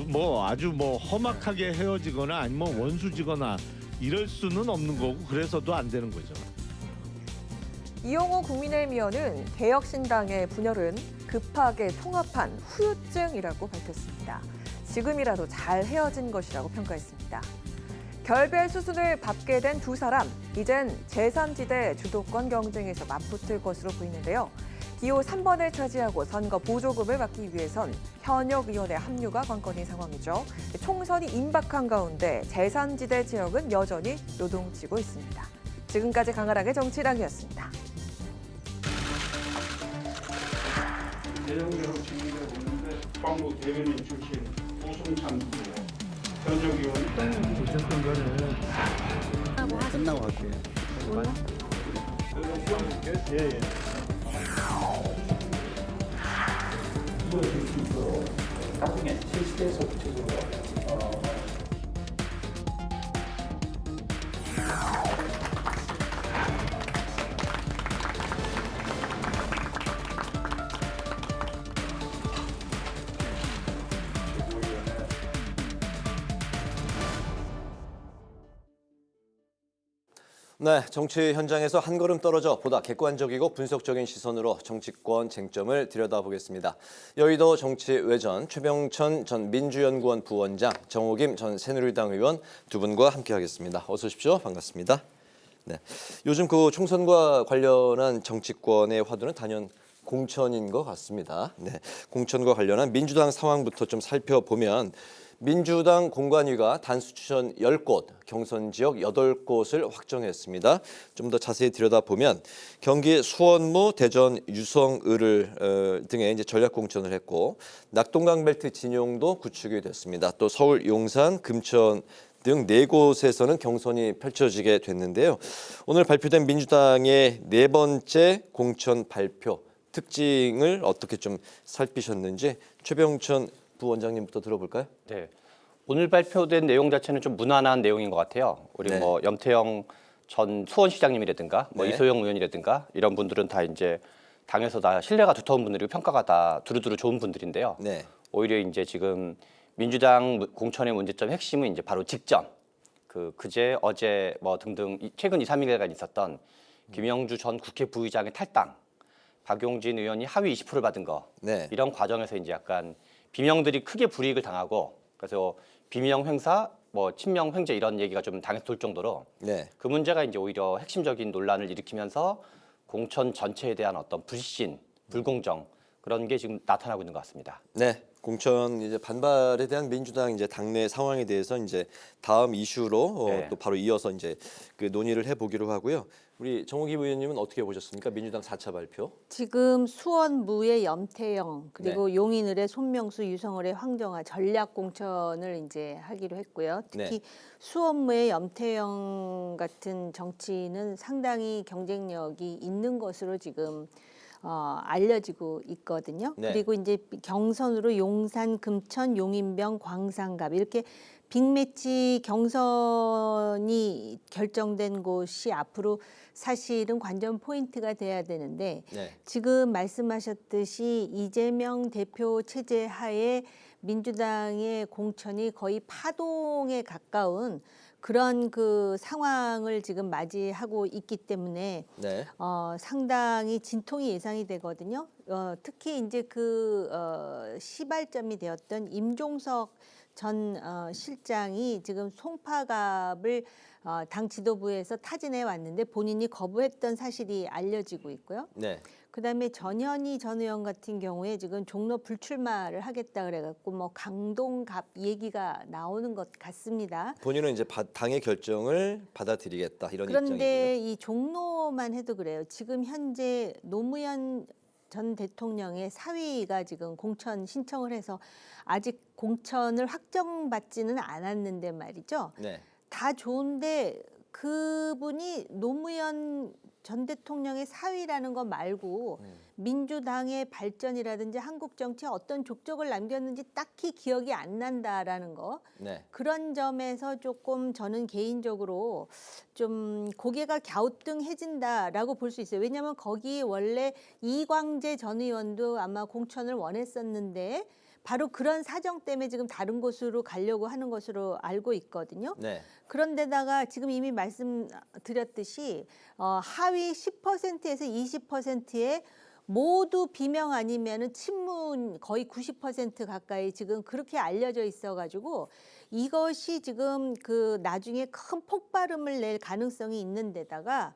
뭐 아주 뭐 험악하게 헤어지거나 아니면 원수지거나 이럴 수는 없는 거고 그래서도 안 되는 거죠. 이용호 국민의힘 의원은 개혁신당의 분열은 급하게 통합한 후유증이라고 밝혔습니다. 지금이라도 잘 헤어진 것이라고 평가했습니다. 결별 수순을 밟게 된 두 사람, 이젠 제3지대 주도권 경쟁에서 맞붙을 것으로 보이는데요. 기호 3번을 차지하고 선거 보조금을 받기 위해선 현역 의원의 합류가 관건인 상황이죠. 총선이 임박한 가운데 제3지대 지역은 여전히 요동치고 있습니다. 지금까지 강하락의 정치랑이었습니다. 대형계로 진행되고 있는데 광고 대변인 출신 우승찬 현역 의원이 도착한 거는 끝나고 갈게요. 몰라? 예. 나중에 실시대에서 구체적으로 네, 정치 현장에서 한 걸음 떨어져 보다 객관적이고 분석적인 시선으로 정치권 쟁점을 들여다보겠습니다. 여의도 정치외전 최병천 전 민주연구원 부원장, 정호김 전 새누리당 의원 두 분과 함께하겠습니다. 어서 오십시오. 반갑습니다. 네, 요즘 그 총선과 관련한 정치권의 화두는 단연 공천인 것 같습니다. 네, 공천과 관련한 민주당 상황부터 좀 살펴보면 민주당 공관위가 단수 추천 10곳, 경선 지역 8곳을 확정했습니다. 좀 더 자세히 들여다보면 경기 수원무, 대전 유성을 등에 이제 전략 공천을 했고 낙동강 벨트 진용도 구축이 됐습니다. 또 서울 용산, 금천 등 4곳에서는 경선이 펼쳐지게 됐는데요. 오늘 발표된 민주당의 4번째 공천 발표 특징을 어떻게 좀 살피셨는지 최병천 부원장님부터 들어볼까요? 네, 오늘 발표된 내용 자체는 좀 무난한 내용인 것 같아요. 우리 네. 뭐 염태영 전 수원시장님이라든가 뭐 네. 이소영 의원이라든가 이런 분들은 다 이제 당에서 다 신뢰가 두터운 분들이고 평가가 다 두루두루 좋은 분들인데요. 네. 오히려 이제 지금 민주당 공천의 문제점 핵심은 이제 바로 직전 그제 어제 뭐 등등 최근 2, 3일간 있었던 김영주 전 국회 부의장의 탈당, 박용진 의원이 하위 20%를 받은 거 네. 이런 과정에서 이제 약간 비명들이 크게 불이익을 당하고 그래서 비명 횡사, 뭐 친명 횡재 이런 얘기가 좀 당에서 돌 정도로 네. 그 문제가 이제 오히려 핵심적인 논란을 일으키면서 공천 전체에 대한 어떤 불신, 불공정 그런 게 지금 나타나고 있는 것 같습니다. 네. 공천 이제 반발에 대한 민주당 이제 당내 상황에 대해서 이제 다음 이슈로 네. 또 바로 이어서 이제 그 논의를 해보기로 하고요. 우리 정호기 의원님은 어떻게 보셨습니까? 민주당 4차 발표. 지금 수원무의 염태영 그리고 용인을의 손명수, 유성을의 황정아 전략 공천을 이제 하기로 했고요. 특히 수원무의 염태영 같은 정치인은 상당히 경쟁력이 있는 것으로 지금 알려지고 있거든요. 네. 그리고 이제 경선으로 용산, 금천, 용인병, 광산갑 이렇게 빅매치 경선이 결정된 곳이 앞으로 사실은 관전 포인트가 돼야 되는데 네. 지금 말씀하셨듯이 이재명 대표 체제 하에 민주당의 공천이 거의 파동에 가까운 그런 그 상황을 지금 맞이하고 있기 때문에 네. 상당히 진통이 예상이 되거든요. 특히 이제 시발점이 되었던 임종석 전 실장이 지금 송파갑을 당 지도부에서 타진해 왔는데 본인이 거부했던 사실이 알려지고 있고요. 네. 그다음에 전현희 전 의원 같은 경우에 지금 종로 불출마를 하겠다 그래갖고 뭐 강동갑 얘기가 나오는 것 같습니다. 본인은 이제 당의 결정을 받아들이겠다 이런 그런데 입장이고요. 이 종로만 해도 그래요. 지금 현재 노무현 전 대통령의 사위가 지금 공천 신청을 해서 아직 공천을 확정받지는 않았는데 말이죠. 네. 다 좋은데 그분이 노무현 전 대통령의 사위라는 거 말고 민주당의 발전이라든지 한국 정치에 어떤 족적을 남겼는지 딱히 기억이 안 난다라는 거. 네. 그런 점에서 조금 저는 개인적으로 좀 고개가 갸우뚱해진다라고 볼 수 있어요. 왜냐하면 거기 원래 이광재 전 의원도 아마 공천을 원했었는데 바로 그런 사정 때문에 지금 다른 곳으로 가려고 하는 것으로 알고 있거든요. 네. 그런데다가 지금 이미 말씀드렸듯이 하위 10%에서 20%의 모두 비명 아니면은 친문 거의 90% 가까이 지금 그렇게 알려져 있어가지고 이것이 지금 나중에 큰 폭발음을 낼 가능성이 있는 데다가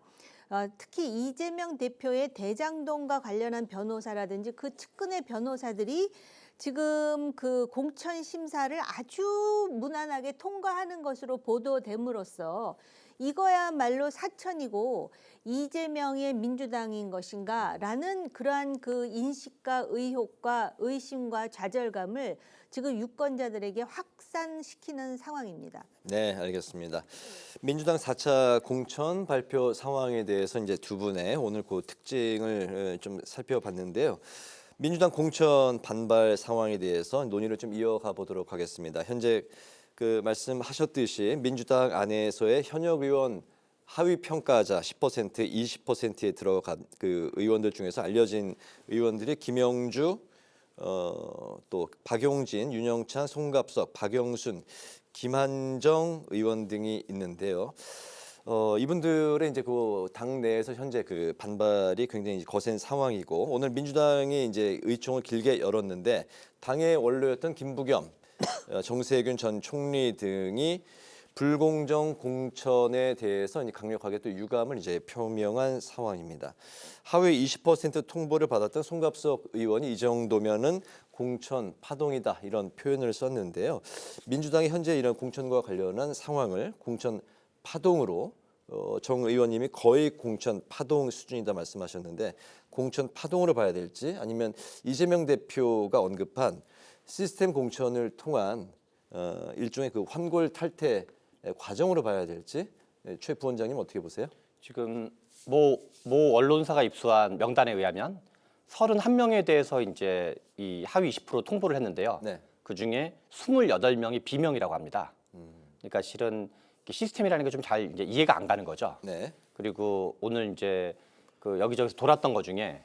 특히 이재명 대표의 대장동과 관련한 변호사라든지 그 측근의 변호사들이 지금 공천 심사를 아주 무난하게 통과하는 것으로 보도됨으로써 이거야말로 사천이고 이재명의 민주당인 것인가라는 그러한 인식과 의혹과 의심과 좌절감을 지금 유권자들에게 확산시키는 상황입니다. 네, 알겠습니다. 민주당 4차 공천 발표 상황에 대해서 이제 두 분의 오늘 그 특징을 좀 살펴봤는데요. 민주당 공천 반발 상황에 대해서 논의를 좀 이어가 보도록 하겠습니다. 현재 말씀하셨듯이 민주당 안에서의 현역 의원 하위 평가자 10%, 20%에 들어간 의원들 중에서 알려진 의원들이 김영주, 또 박용진, 윤영찬, 송갑석, 박영순, 김한정 의원 등이 있는데요. 이분들의 이제 당 내에서 현재 반발이 굉장히 거센 상황이고 오늘 민주당이 이제 의총을 길게 열었는데 당의 원로였던 김부겸, 정세균 전 총리 등이 불공정 공천에 대해서 이제 강력하게 또 유감을 이제 표명한 상황입니다. 하위 20% 통보를 받았던 송갑석 의원이 이 정도면은 공천 파동이다 이런 표현을 썼는데요. 민주당이 현재 이런 공천과 관련한 상황을 공천 파동으로 정 의원님이 거의 공천 파동 수준이다 말씀하셨는데 공천 파동으로 봐야 될지 아니면 이재명 대표가 언급한 시스템 공천을 통한 일종의 환골 탈퇴 과정으로 봐야 될지 최 부원장님 어떻게 보세요? 지금 모 언론사가 입수한 명단에 의하면 31명에 대해서 이제 이 하위 20% 통보를 했는데요. 네. 그중에 28명이 비명이라고 합니다. 그러니까 실은 시스템이라는 게 좀 잘 이제 이해가 안 가는 거죠. 네. 그리고 오늘 이제 그 여기저기서 돌았던 것 중에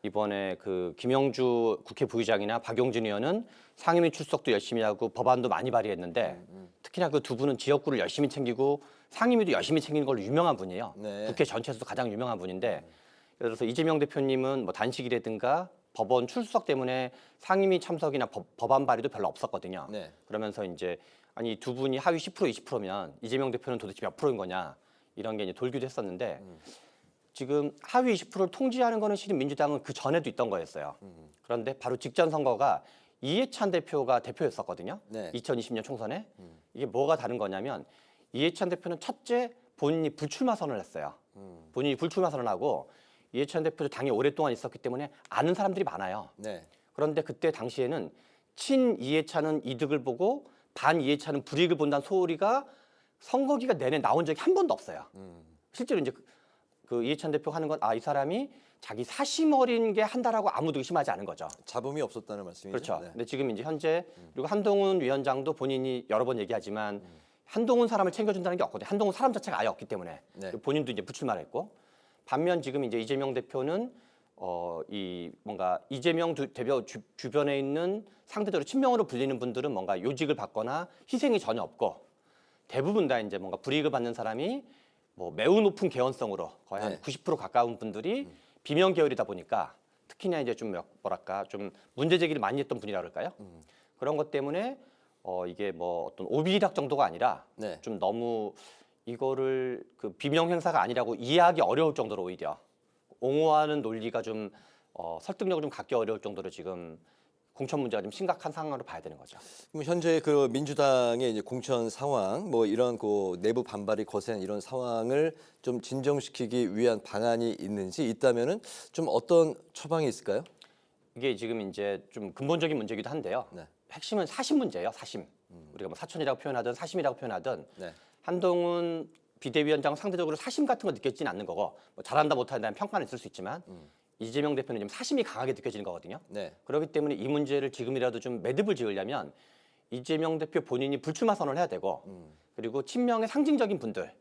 이번에 그 김영주 국회 부의장이나 박용진 의원은 상임위 출석도 열심히 하고 법안도 많이 발의했는데 특히나 그 두 분은 지역구를 열심히 챙기고 상임위도 열심히 챙기는 걸로 유명한 분이에요. 네. 국회 전체에서도 가장 유명한 분인데 예를 들어서 이재명 대표님은 뭐 단식이라든가 법원 출석 때문에 상임위 참석이나 법안 발의도 별로 없었거든요. 네. 그러면서 이제 아니 두 분이 하위 10% 20%면 이재명 대표는 도대체 몇 프로인 거냐 이런 게 이제 돌기도 했었는데 지금 하위 20%를 통제하는 거는 실은 민주당은 그 전에도 있던 거였어요. 그런데 바로 직전 선거가 이해찬 대표가 대표였었거든요. 네. 2020년 총선에. 이게 뭐가 다른 거냐면 이해찬 대표는 첫째 본인이 불출마 선언을 했어요. 본인이 불출마 선언하고 이해찬 대표도 당에 오랫동안 있었기 때문에 아는 사람들이 많아요. 네. 그런데 그때 당시에는 친 이해찬은 이득을 보고 반 이해찬은 불이익을 본다는 소리가 선거 기간 내내 나온 적이 한 번도 없어요. 실제로 이제 그 이해찬 대표가 하는 건 이 사람이 자기 사심 어린 게 한다라고 아무도 의심하지 않은 거죠. 잡음이 없었다는 말씀이죠. 그렇죠. 네. 근데 지금 이제 현재 그리고 한동훈 위원장도 본인이 여러 번 얘기하지만 한동훈 사람을 챙겨준다는 게 없거든요. 한동훈 사람 자체가 아예 없기 때문에 네. 본인도 이제 불출마를 했고 반면 지금 이제 이재명 대표는 이 뭔가 이재명 대표 주변에 있는 상대적으로 친명으로 불리는 분들은 뭔가 요직을 받거나 희생이 전혀 없고 대부분 다 이제 뭔가 불이익을 받는 사람이 뭐 매우 높은 개연성으로 거의 한 90% 가까운 분들이 비명 계열이다 보니까 특히나 이제 좀 뭐랄까 좀 문제 제기를 많이 했던 분이라 그럴까요? 그런 것 때문에 이게 뭐 어떤 오비락 정도가 아니라 네. 좀 너무 이거를 그 비명 행사가 아니라고 이해하기 어려울 정도로 오히려 옹호하는 논리가 좀 설득력을 좀 갖기 어려울 정도로 지금 공천 문제가 좀 심각한 상황으로 봐야 되는 거죠. 그럼 현재 그 민주당의 이제 공천 상황, 뭐 이런 그 내부 반발이 거센 이런 상황을 좀 진정시키기 위한 방안이 있는지 있다면은 좀 어떤 처방이 있을까요? 이게 지금 이제 좀 근본적인 문제이기도 한데요. 네. 핵심은 사심 문제예요. 사심. 우리가 뭐 사촌이라고 표현하든 사심이라고 표현하든 네. 한동훈 비대위원장 상대적으로 사심 같은 거 느껴지진 않는 거고 뭐 잘한다 못한다는 평가는 있을 수 있지만 이재명 대표는 지금 사심이 강하게 느껴지는 거거든요. 네. 그렇기 때문에 이 문제를 지금이라도 좀 매듭을 지으려면 이재명 대표 본인이 불출마 선언을 해야 되고 그리고 친명의 상징적인 분들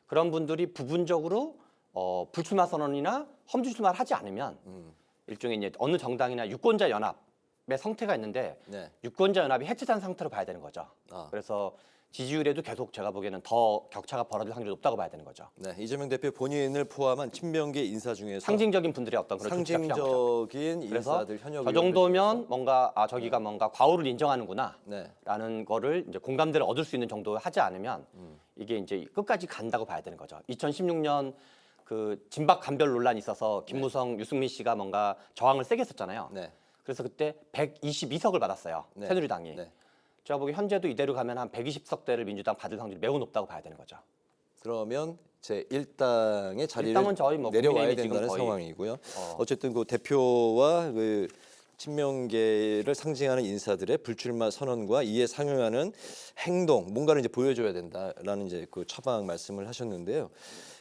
그런 분들이 부분적으로 불출마 선언이나 험지출마를 하지 않으면 일종의 이제 어느 정당이나 유권자 연합의 성태가 있는데 네. 유권자 연합이 해체된 상태로 봐야 되는 거죠. 그래서 지지율에도 계속 제가 보기에는 더 격차가 벌어질 확률이 높다고 봐야 되는 거죠. 네, 이재명 대표 본인을 포함한 친명계 인사 중에서 상징적인 분들의 어떤 그런 상징적인 인사들 현역 저 정도면 뭔가 저기가 뭔가 과오를 인정하는구나 네. 라는 거를 이제 공감대를 얻을 수 있는 정도 하지 않으면 이게 이제 끝까지 간다고 봐야 되는 거죠. 2016년 그 진박 간별 논란이 있어서 김무성, 유승민 씨가 뭔가 저항을 세게 했었잖아요. 네. 그래서 그때 122석을 받았어요. 네. 새누리당이. 네. 제가 보기 현재도 이대로 가면 한 120석대를 민주당 받을 확률이 매우 높다고 봐야 되는 거죠. 그러면 제 1당의 자리를 일당은 저희 뭐 내려와야 국민의힘이 된다는 지금 거의 상황이고요. 어쨌든 그 대표와 그 친명계를 상징하는 인사들의 불출마 선언과 이에 상응하는 행동, 뭔가를 이제 보여줘야 된다라는 이제 그 처방 말씀을 하셨는데요.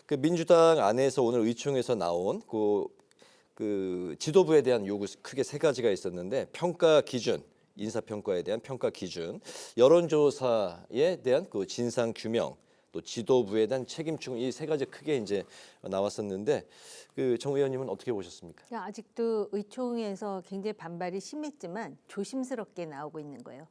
그 민주당 안에서 오늘 의총에서 나온 그 지도부에 대한 요구 크게 세 가지가 있었는데 평가 기준. 인사평가에 대한 평가 기준, 여론조사에 대한 그 진상 규명, 또 지도부에 대한 책임 충 이 세 가지 크게 이제 나왔었는데 그 정 의원님은 어떻게 보셨습니까? 아직도 의총에서 굉장히 반발이 심했지만 조심스럽게 나오고 있는 거예요.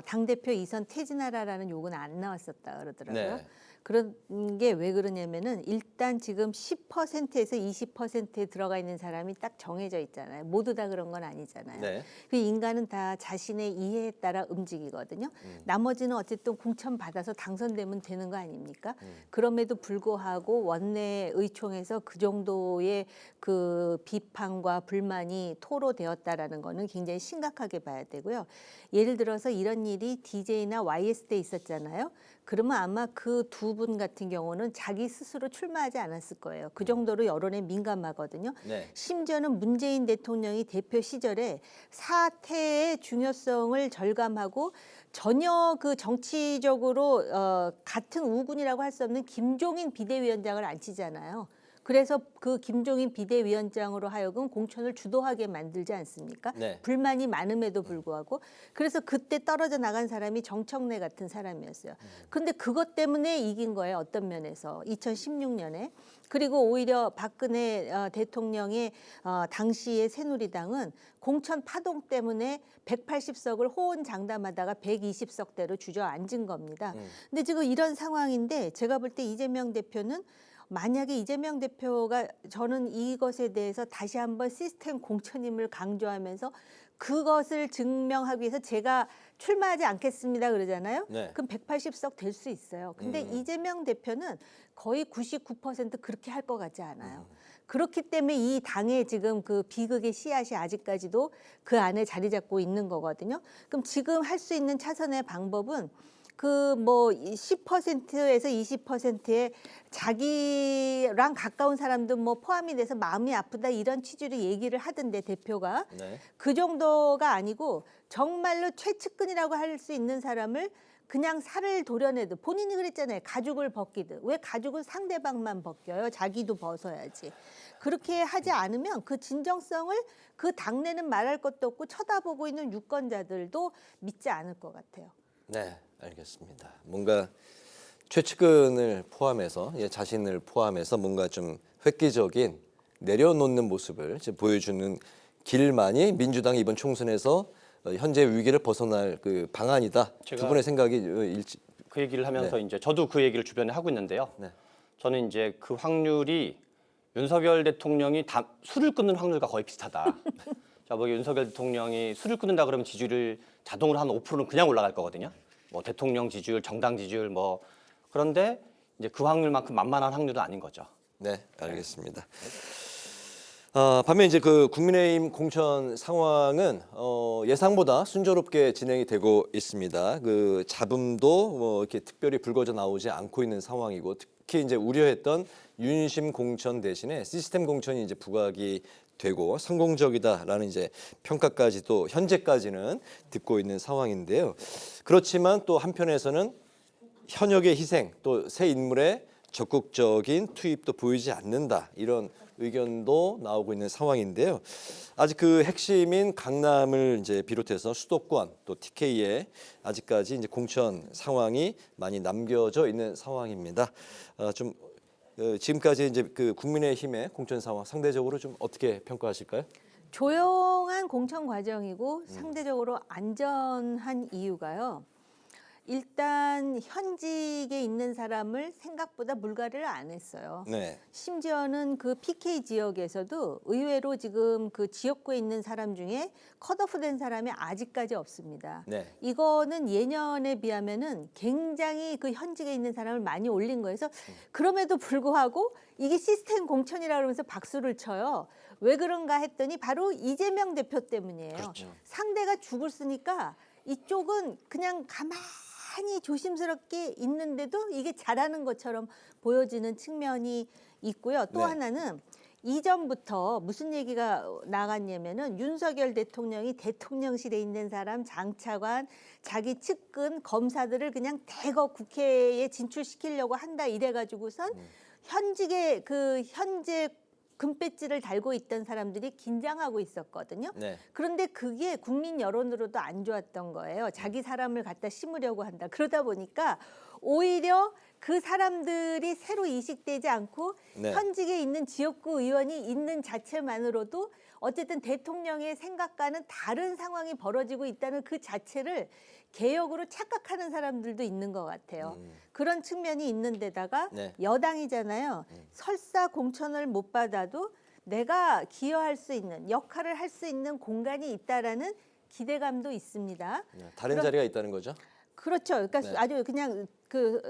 당대표 이선 퇴진하라라는 요구는 안 나왔었다 그러더라고요. 네. 그런 게 왜 그러냐면은 일단 지금 10%에서 20%에 들어가 있는 사람이 딱 정해져 있잖아요. 모두 다 그런 건 아니잖아요. 네. 그 인간은 다 자신의 이해에 따라 움직이거든요. 나머지는 어쨌든 공천 받아서 당선되면 되는 거 아닙니까? 그럼에도 불구하고 원내 의총에서 그 정도의 그 비판과 불만이 토로되었다라는 거는 굉장히 심각하게 봐야 되고요. 예를 들어서 이런 일이 DJ나 YS 때 있었잖아요. 그러면 아마 그 두 분 같은 경우는 자기 스스로 출마하지 않았을 거예요. 그 정도로 여론에 민감하거든요. 네. 심지어는 문재인 대통령이 대표 시절에 사태의 중요성을 절감하고 전혀 그 정치적으로 같은 우군이라고 할 수 없는 김종인 비대위원장을 앉히잖아요. 그래서 그 김종인 비대위원장으로 하여금 공천을 주도하게 만들지 않습니까? 네. 불만이 많음에도 불구하고. 그래서 그때 떨어져 나간 사람이 정청래 같은 사람이었어요. 그런데 그것 때문에 이긴 거예요. 어떤 면에서. 2016년에. 그리고 오히려 박근혜 대통령의 당시의 새누리당은 공천 파동 때문에 180석을 호언장담하다가 120석대로 주저앉은 겁니다. 근데 지금 이런 상황인데 제가 볼 때 이재명 대표는 만약에 이재명 대표가 저는 이것에 대해서 다시 한번 시스템 공천임을 강조하면서 그것을 증명하기 위해서 제가 출마하지 않겠습니다 그러잖아요. 네. 그럼 180석 될 수 있어요. 근데 이재명 대표는 거의 99% 그렇게 할 것 같지 않아요. 그렇기 때문에 이 당의 지금 그 비극의 씨앗이 아직까지도 그 안에 자리 잡고 있는 거거든요. 그럼 지금 할 수 있는 차선의 방법은 그 뭐 10%에서 20%의 자기랑 가까운 사람도 뭐 포함이 돼서 마음이 아프다 이런 취지로 얘기를 하던데 대표가 네. 그 정도가 아니고 정말로 최측근이라고 할 수 있는 사람을 그냥 살을 도려내듯 본인이 그랬잖아요. 가죽을 벗기듯. 왜 가죽은 상대방만 벗겨요? 자기도 벗어야지. 그렇게 하지 않으면 그 진정성을 그 당내는 말할 것도 없고 쳐다보고 있는 유권자들도 믿지 않을 것 같아요. 네, 알겠습니다. 뭔가 최측근을 포함해서 자신을 포함해서 뭔가 좀 획기적인 내려놓는 모습을 지금 보여주는 길만이 민주당이 이번 총선에서 현재 위기를 벗어날 그 방안이다. 두 분의 생각이 그 얘기를 하면서 네. 이제 저도 그 얘기를 주변에 하고 있는데요. 네. 저는 이제 그 확률이 윤석열 대통령이 술을 끊는 확률과 거의 비슷하다. 자, 뭐 윤석열 대통령이 술을 끊는다 그러면 지지율을 자동으로 한 5%는 그냥 올라갈 거거든요. 뭐 대통령 지지율, 정당 지지율 뭐 그런데 이제 그 확률만큼 만만한 확률은 아닌 거죠. 네, 알겠습니다. 반면 이제 그 국민의힘 공천 상황은 예상보다 순조롭게 진행이 되고 있습니다. 그 잡음도 뭐 이렇게 특별히 불거져 나오지 않고 있는 상황이고 특히 이제 우려했던 윤심 공천 대신에 시스템 공천이 이제 부각이 되고 성공적이다라는 이제 평가까지도 현재까지는 듣고 있는 상황인데요. 그렇지만 또 한편에서는 현역의 희생 또 새 인물의 적극적인 투입도 보이지 않는다 이런 의견도 나오고 있는 상황인데요. 아직 그 핵심인 강남을 이제 비롯해서 수도권 또 TK에 아직까지 이제 공천 상황이 많이 남겨져 있는 상황입니다. 지금까지 이제 그 국민의힘의 공천 상황 상대적으로 좀 어떻게 평가하실까요? 조용한 공천 과정이고 상대적으로 안전한 이유가요. 일단 현직에 있는 사람을 생각보다 물갈이를 안 했어요. 네. 심지어는 그 PK 지역에서도 의외로 지금 그 지역구에 있는 사람 중에 컷오프된 사람이 아직까지 없습니다. 네. 이거는 예년에 비하면은 굉장히 그 현직에 있는 사람을 많이 올린 거예요. 그래서 그럼에도 불구하고 이게 시스템 공천이라 그러면서 박수를 쳐요. 왜 그런가 했더니 바로 이재명 대표 때문이에요. 그렇죠. 상대가 죽을 쓰니까 이쪽은 그냥 가만히 조심스럽게 있는데도 이게 잘하는 것처럼 보여지는 측면이 있고요. 또 네. 하나는 이전부터 무슨 얘기가 나갔냐면은 윤석열 대통령이 대통령실에 있는 사람, 장차관, 자기 측근, 검사들을 그냥 대거 국회에 진출시키려고 한다 이래가지고선 현직의 그 현재 금배지를 달고 있던 사람들이 긴장하고 있었거든요. 네. 그런데 그게 국민 여론으로도 안 좋았던 거예요. 자기 사람을 갖다 심으려고 한다. 그러다 보니까 오히려 그 사람들이 새로 이식되지 않고 네. 현직에 있는 지역구 의원이 있는 자체만으로도 어쨌든 대통령의 생각과는 다른 상황이 벌어지고 있다는 그 자체를 개혁으로 착각하는 사람들도 있는 것 같아요. 그런 측면이 있는 데다가 네. 여당이잖아요. 설사 공천을 못 받아도 내가 기여할 수 있는 역할을 할 수 있는 공간이 있다라는 기대감도 있습니다. 다른 자리가 있다는 거죠? 그렇죠. 그러니까 네. 아주 그냥 그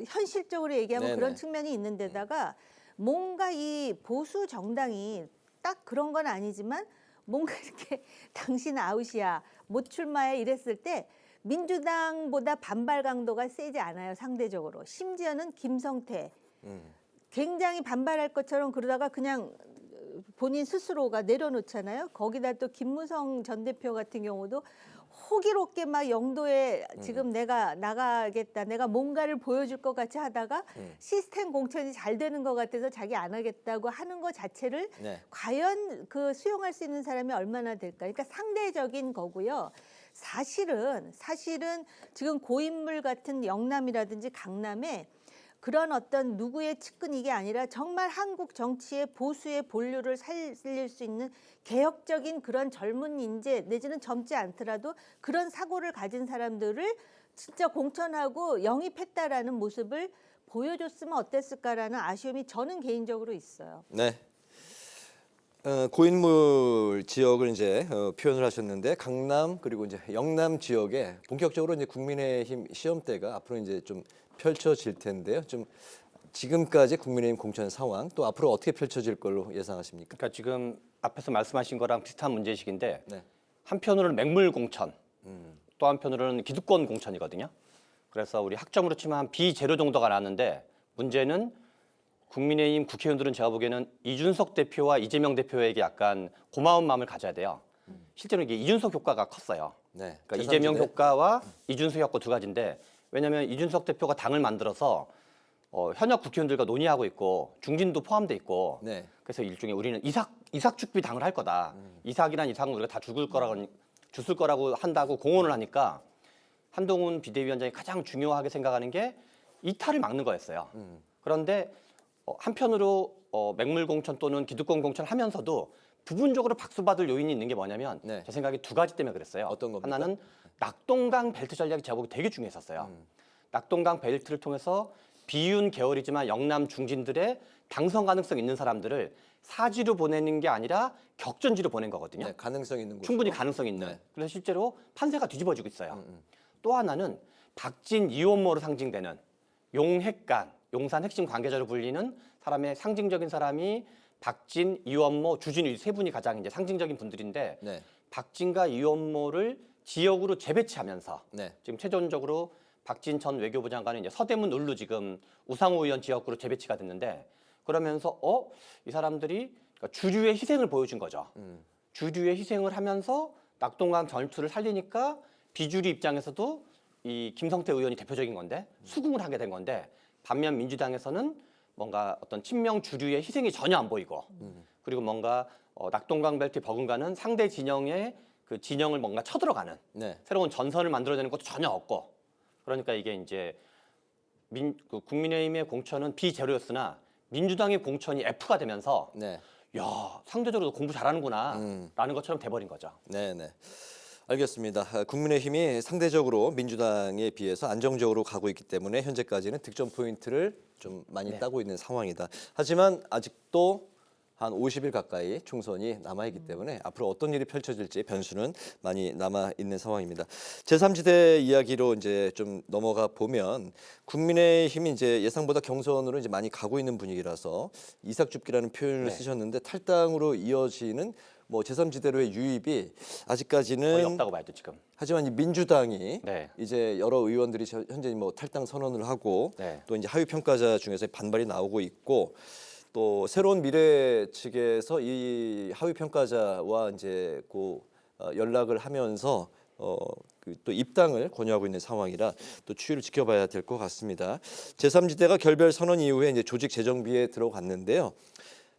현실적으로 얘기하면 네네. 그런 측면이 있는 데다가 뭔가 이 보수 정당이 딱 그런 건 아니지만 뭔가 이렇게 당신 아웃이야 못 출마해 이랬을 때 민주당보다 반발 강도가 세지 않아요. 상대적으로. 심지어는 김성태 굉장히 반발할 것처럼 그러다가 그냥 본인 스스로가 내려놓잖아요. 거기다 또 김무성 전 대표 같은 경우도 호기롭게 막 영도에 지금 내가 나가겠다, 내가 뭔가를 보여줄 것 같이 하다가 시스템 공천이 잘 되는 것 같아서 자기 안 하겠다고 하는 것 자체를 네. 과연 그 수용할 수 있는 사람이 얼마나 될까? 그러니까 상대적인 거고요. 사실은 지금 고인물 같은 영남이라든지 강남에 그런 어떤 누구의 측근 이게 아니라 정말 한국 정치의 보수의 본류를 살릴 수 있는 개혁적인 그런 젊은 인재 내지는 젊지 않더라도 그런 사고를 가진 사람들을 진짜 공천하고 영입했다라는 모습을 보여줬으면 어땠을까라는 아쉬움이 저는 개인적으로 있어요. 네. 고인물 지역을 이제 표현을 하셨는데 강남 그리고 이제 영남 지역에 본격적으로 이제 국민의힘 시험대가 앞으로 이제 좀 펼쳐질 텐데요. 좀 지금까지 국민의힘 공천 상황 또 앞으로 어떻게 펼쳐질 걸로 예상하십니까? 그러니까 지금 앞에서 말씀하신 거랑 비슷한 문제의식인데 네. 한편으로는 맹물 공천, 또 한편으로는 기득권 공천이거든요. 그래서 우리 학점으로 치면 한 비제로 정도가 나왔는데 문제는 국민의힘 국회의원들은 제가 보기에는 이준석 대표와 이재명 대표에게 약간 고마운 마음을 가져야 돼요. 실제로 이게 이준석 효과가 컸어요. 네. 그러니까 이재명 효과와 이준석 효과 두 가지인데 왜냐하면 이준석 대표가 당을 만들어서 현역 국회의원들과 논의하고 있고 중진도 포함돼 있고 네. 그래서 일종의 우리는 이삭축비 당을 할 거다. 이삭이란 이삭은 우리가 다 줬을 거라고 한다고 공언을 하니까 한동훈 비대위원장이 가장 중요하게 생각하는 게 이탈을 막는 거였어요. 그런데 한편으로 맹물 공천 또는 기득권 공천을 하면서도 부분적으로 박수받을 요인이 있는 게 뭐냐면 네. 제 생각에 두 가지 때문에 그랬어요. 어떤 겁니까? 하나는 낙동강 벨트 전략이 제가 보기 되게 중요했었어요. 낙동강 벨트를 통해서 비윤 계열이지만 영남 중진들의 당선 가능성 있는 사람들을 사지로 보내는 게 아니라 격전지로 보낸 거거든요. 네, 가능성 있는 곳. 충분히 가능성 있는. 네. 그래서 실제로 판세가 뒤집어지고 있어요. 또 하나는 박진 이원모로 상징되는 용핵관, 용산 핵심 관계자로 불리는 사람의 상징적인 사람이 박진, 이원모, 주진우 이 세 분이 가장 이제 상징적인 분들인데 네. 박진과 이원모를 지역으로 재배치하면서 네. 지금 최종적으로 박진 전 외교부 장관은 이제 서대문 을로 지금 우상호 의원 지역구로 재배치가 됐는데 그러면서 이 사람들이 그러니까 주류의 희생을 보여준 거죠. 주류의 희생을 하면서 낙동강 전투를 살리니까 비주류 입장에서도 이 김성태 의원이 대표적인 건데 수긍을 하게 된 건데 반면 민주당에서는 뭔가 어떤 친명 주류의 희생이 전혀 안 보이고 그리고 뭔가 낙동강 벨트에 버금가는 상대 진영의 그 진영을 뭔가 쳐들어가는 네. 새로운 전선을 만들어내는 것도 전혀 없고 그러니까 이게 이제 국민의힘의 공천은 비제로였으나 민주당의 공천이 F가 되면서 네. 야 상대적으로 공부 잘하는구나 라는 것처럼 돼버린 거죠. 네. 알겠습니다. 국민의힘이 상대적으로 민주당에 비해서 안정적으로 가고 있기 때문에 현재까지는 득점 포인트를 좀 많이 따고 있는 상황이다. 하지만 아직도 한 50일 가까이 총선이 남아있기 때문에 앞으로 어떤 일이 펼쳐질지 변수는 많이 남아있는 상황입니다. 제3지대 이야기로 이제 좀 넘어가 보면 국민의힘이 이제 예상보다 경선으로 이제 많이 가고 있는 분위기라서 이삭줍기라는 표현을 쓰셨는데 탈당으로 이어지는 뭐 제3지대로의 유입이 아직까지는 거의 없다고 봐야죠 지금. 하지만 이 민주당이 네. 이제 여러 의원들이 현재 뭐 탈당 선언을 하고 네. 또 이제 하위 평가자 중에서 반발이 나오고 있고 또 새로운 미래 측에서 이 하위 평가자와 이제 연락을 하면서 또 입당을 권유하고 있는 상황이라 또 추이를 지켜봐야 될 것 같습니다. 제3지대가 결별 선언 이후에 이제 조직 재정비에 들어갔는데요.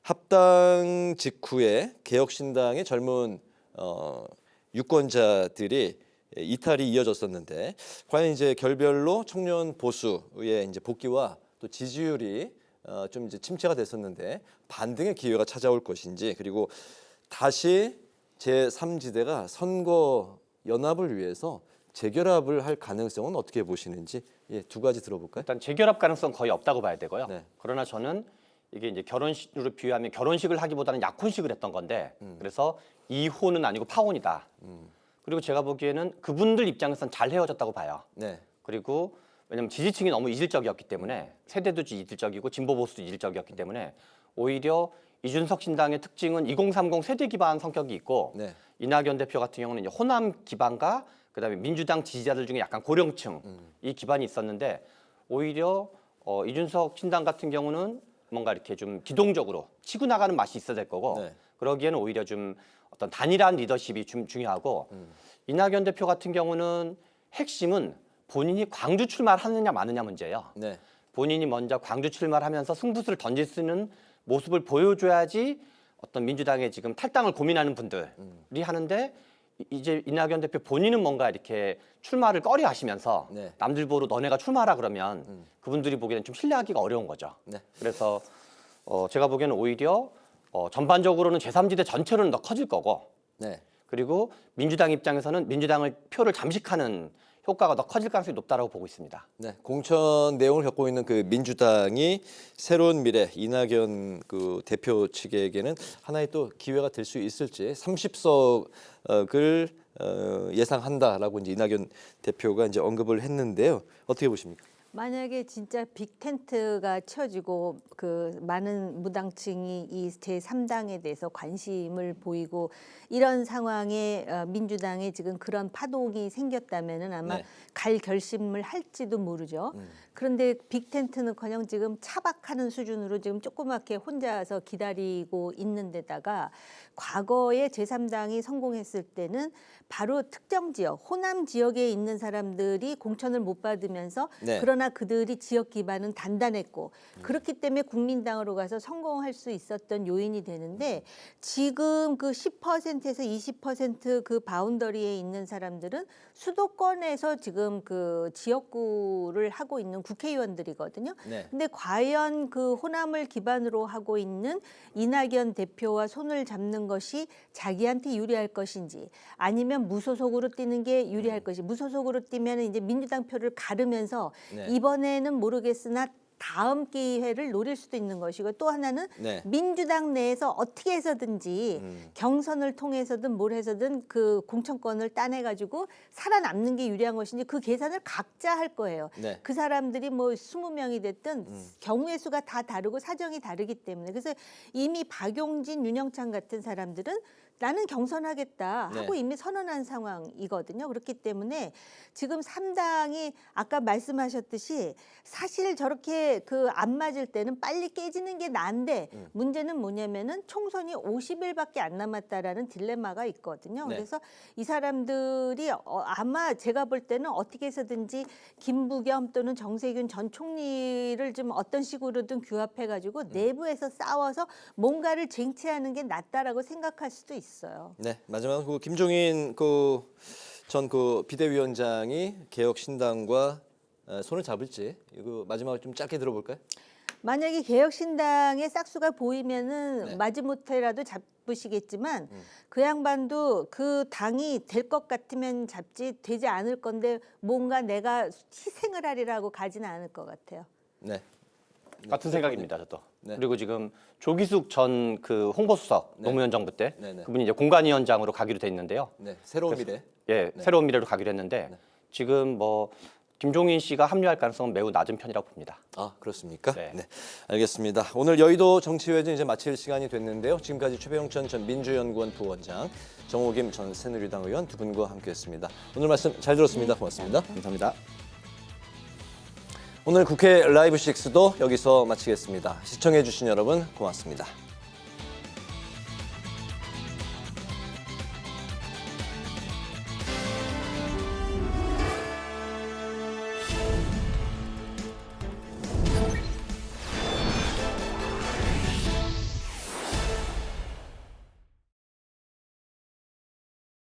합당 직후에 개혁신당의 젊은 유권자들이 이탈이 이어졌었는데 과연 이제 결별로 청년 보수의 이제 복귀와 또 지지율이 좀 이제 침체가 됐었는데 반등의 기회가 찾아올 것인지 그리고 다시 제3지대가 선거 연합을 위해서 재결합을 할 가능성은 어떻게 보시는지 두 가지 들어볼까요? 일단 재결합 가능성 거의 없다고 봐야 되고요. 네. 그러나 저는 이게 이제 결혼식으로 비유하면 결혼식을 하기보다는 약혼식을 했던 건데 그래서 이혼은 아니고 파혼이다. 그리고 제가 보기에는 그분들 입장에서는 잘 헤어졌다고 봐요. 네. 그리고 왜냐하면 지지층이 너무 이질적이었기 때문에 세대도 이질적이고 진보 보수도 이질적이었기 때문에 오히려 이준석 신당의 특징은 2030 세대 기반 성격이 있고 네. 이낙연 대표 같은 경우는 이제 호남 기반과 그다음에 민주당 지지자들 중에 약간 고령층 이 기반이 있었는데 오히려 이준석 신당 같은 경우는 뭔가 이렇게 좀 기동적으로 치고 나가는 맛이 있어야 될 거고 네. 그러기에는 오히려 좀 어떤 단일한 리더십이 좀 중요하고 이낙연 대표 같은 경우는 핵심은 본인이 광주 출마를 하느냐 마느냐 문제예요. 네. 본인이 먼저 광주 출마를 하면서 승부수를 던질 수 있는 모습을 보여줘야지 어떤 민주당의 지금 탈당을 고민하는 분들이 하는데 이제 이낙연 대표 본인은 뭔가 이렇게 출마를 꺼려하시면서 네. 남들 보러 너네가 출마하라 그러면 그분들이 보기에는 좀 신뢰하기가 어려운 거죠. 네. 그래서 제가 보기에는 오히려 전반적으로는 제3지대 전체로는 더 커질 거고 네. 그리고 민주당 입장에서는 민주당을 표를 잠식하는 효과가 더 커질 가능성이 높다라고 보고 있습니다. 네, 공천 내용을 겪고 있는 그 민주당이 새로운 미래 이낙연 그 대표 측에게는 하나의 또 기회가 될 수 있을지 30석을 예상한다라고 이제 이낙연 대표가 이제 언급을 했는데요. 어떻게 보십니까? 만약에 진짜 빅텐트가 쳐지고 그 많은 무당층이 이 제3당에 대해서 관심을 보이고 이런 상황에 민주당에 지금 그런 파동이 생겼다면은 아마 네. 갈 결심을 할지도 모르죠. 그런데 빅텐트는커녕 지금 차박하는 수준으로 지금 조그맣게 혼자서 기다리고 있는 데다가 과거에 제3당이 성공했을 때는 바로 특정 지역, 호남 지역에 있는 사람들이 공천을 못 받으면서 네. 그러나 그들이 지역 기반은 단단했고 그렇기 때문에 국민당으로 가서 성공할 수 있었던 요인이 되는데 지금 그 10%에서 20% 그 바운더리에 있는 사람들은 수도권에서 지금 그 지역구를 하고 있는 국회의원들이거든요. 네. 근데 과연 그 호남을 기반으로 하고 있는 이낙연 대표와 손을 잡는 것이 자기한테 유리할 것인지 아니면 무소속으로 뛰는 게 유리할 것이 무소속으로 뛰면 이제 민주당 표를 가르면서 네. 이번에는 모르겠으나 다음 기회를 노릴 수도 있는 것이고 또 하나는 네. 민주당 내에서 어떻게 해서든지 경선을 통해서든 뭘 해서든 그 공천권을 따내가지고 살아남는 게 유리한 것인지 그 계산을 각자 할 거예요. 네. 그 사람들이 뭐 20명이 됐든 경우의 수가 다 다르고 사정이 다르기 때문에 그래서 이미 박용진, 윤영찬 같은 사람들은 나는 경선하겠다 하고 네. 이미 선언한 상황이거든요. 그렇기 때문에 지금 3당이 아까 말씀하셨듯이 사실 저렇게 그 안 맞을 때는 빨리 깨지는 게 나은데 문제는 뭐냐면은 총선이 50일밖에 안 남았다라는 딜레마가 있거든요. 네. 그래서 이 사람들이 아마 제가 볼 때는 어떻게 해서든지 김부겸 또는 정세균 전 총리를 좀 어떤 식으로든 규합해가지고 내부에서 싸워서 뭔가를 쟁취하는 게 낫다라고 생각할 수도 있어요. 네, 마지막 그 김종인 전 비대위원장이 개혁신당과 손을 잡을지 이거 마지막으로 좀 짧게 들어볼까요? 만약에 개혁신당의 싹수가 보이면은 네. 마지못해라도 잡으시겠지만 그 양반도 그 당이 될 것 같으면 잡지 되지 않을 건데 뭔가 내가 희생을 하리라고 가지는 않을 것 같아요. 네. 같은 생각입니다, 저도. 네. 그리고 지금 조기숙 전 그 홍보수석 네. 노무현 정부 때 네. 그분이 이제 공관위원장으로 가기로 돼 있는데요. 네, 새로운 미래. 예, 네. 새로운 미래로 가기로 했는데 네. 지금 뭐 김종인 씨가 합류할 가능성은 매우 낮은 편이라고 봅니다. 아, 그렇습니까? 네. 네, 알겠습니다. 오늘 여의도 정치회전 이제 마칠 시간이 됐는데요. 지금까지 최병천 전 민주연구원 부원장, 정호김 전 새누리당 의원 두 분과 함께했습니다. 오늘 말씀 잘 들었습니다. 고맙습니다. 감사합니다. 오늘 국회 라이브 6도 여기서 마치겠습니다. 시청해주신 여러분 고맙습니다.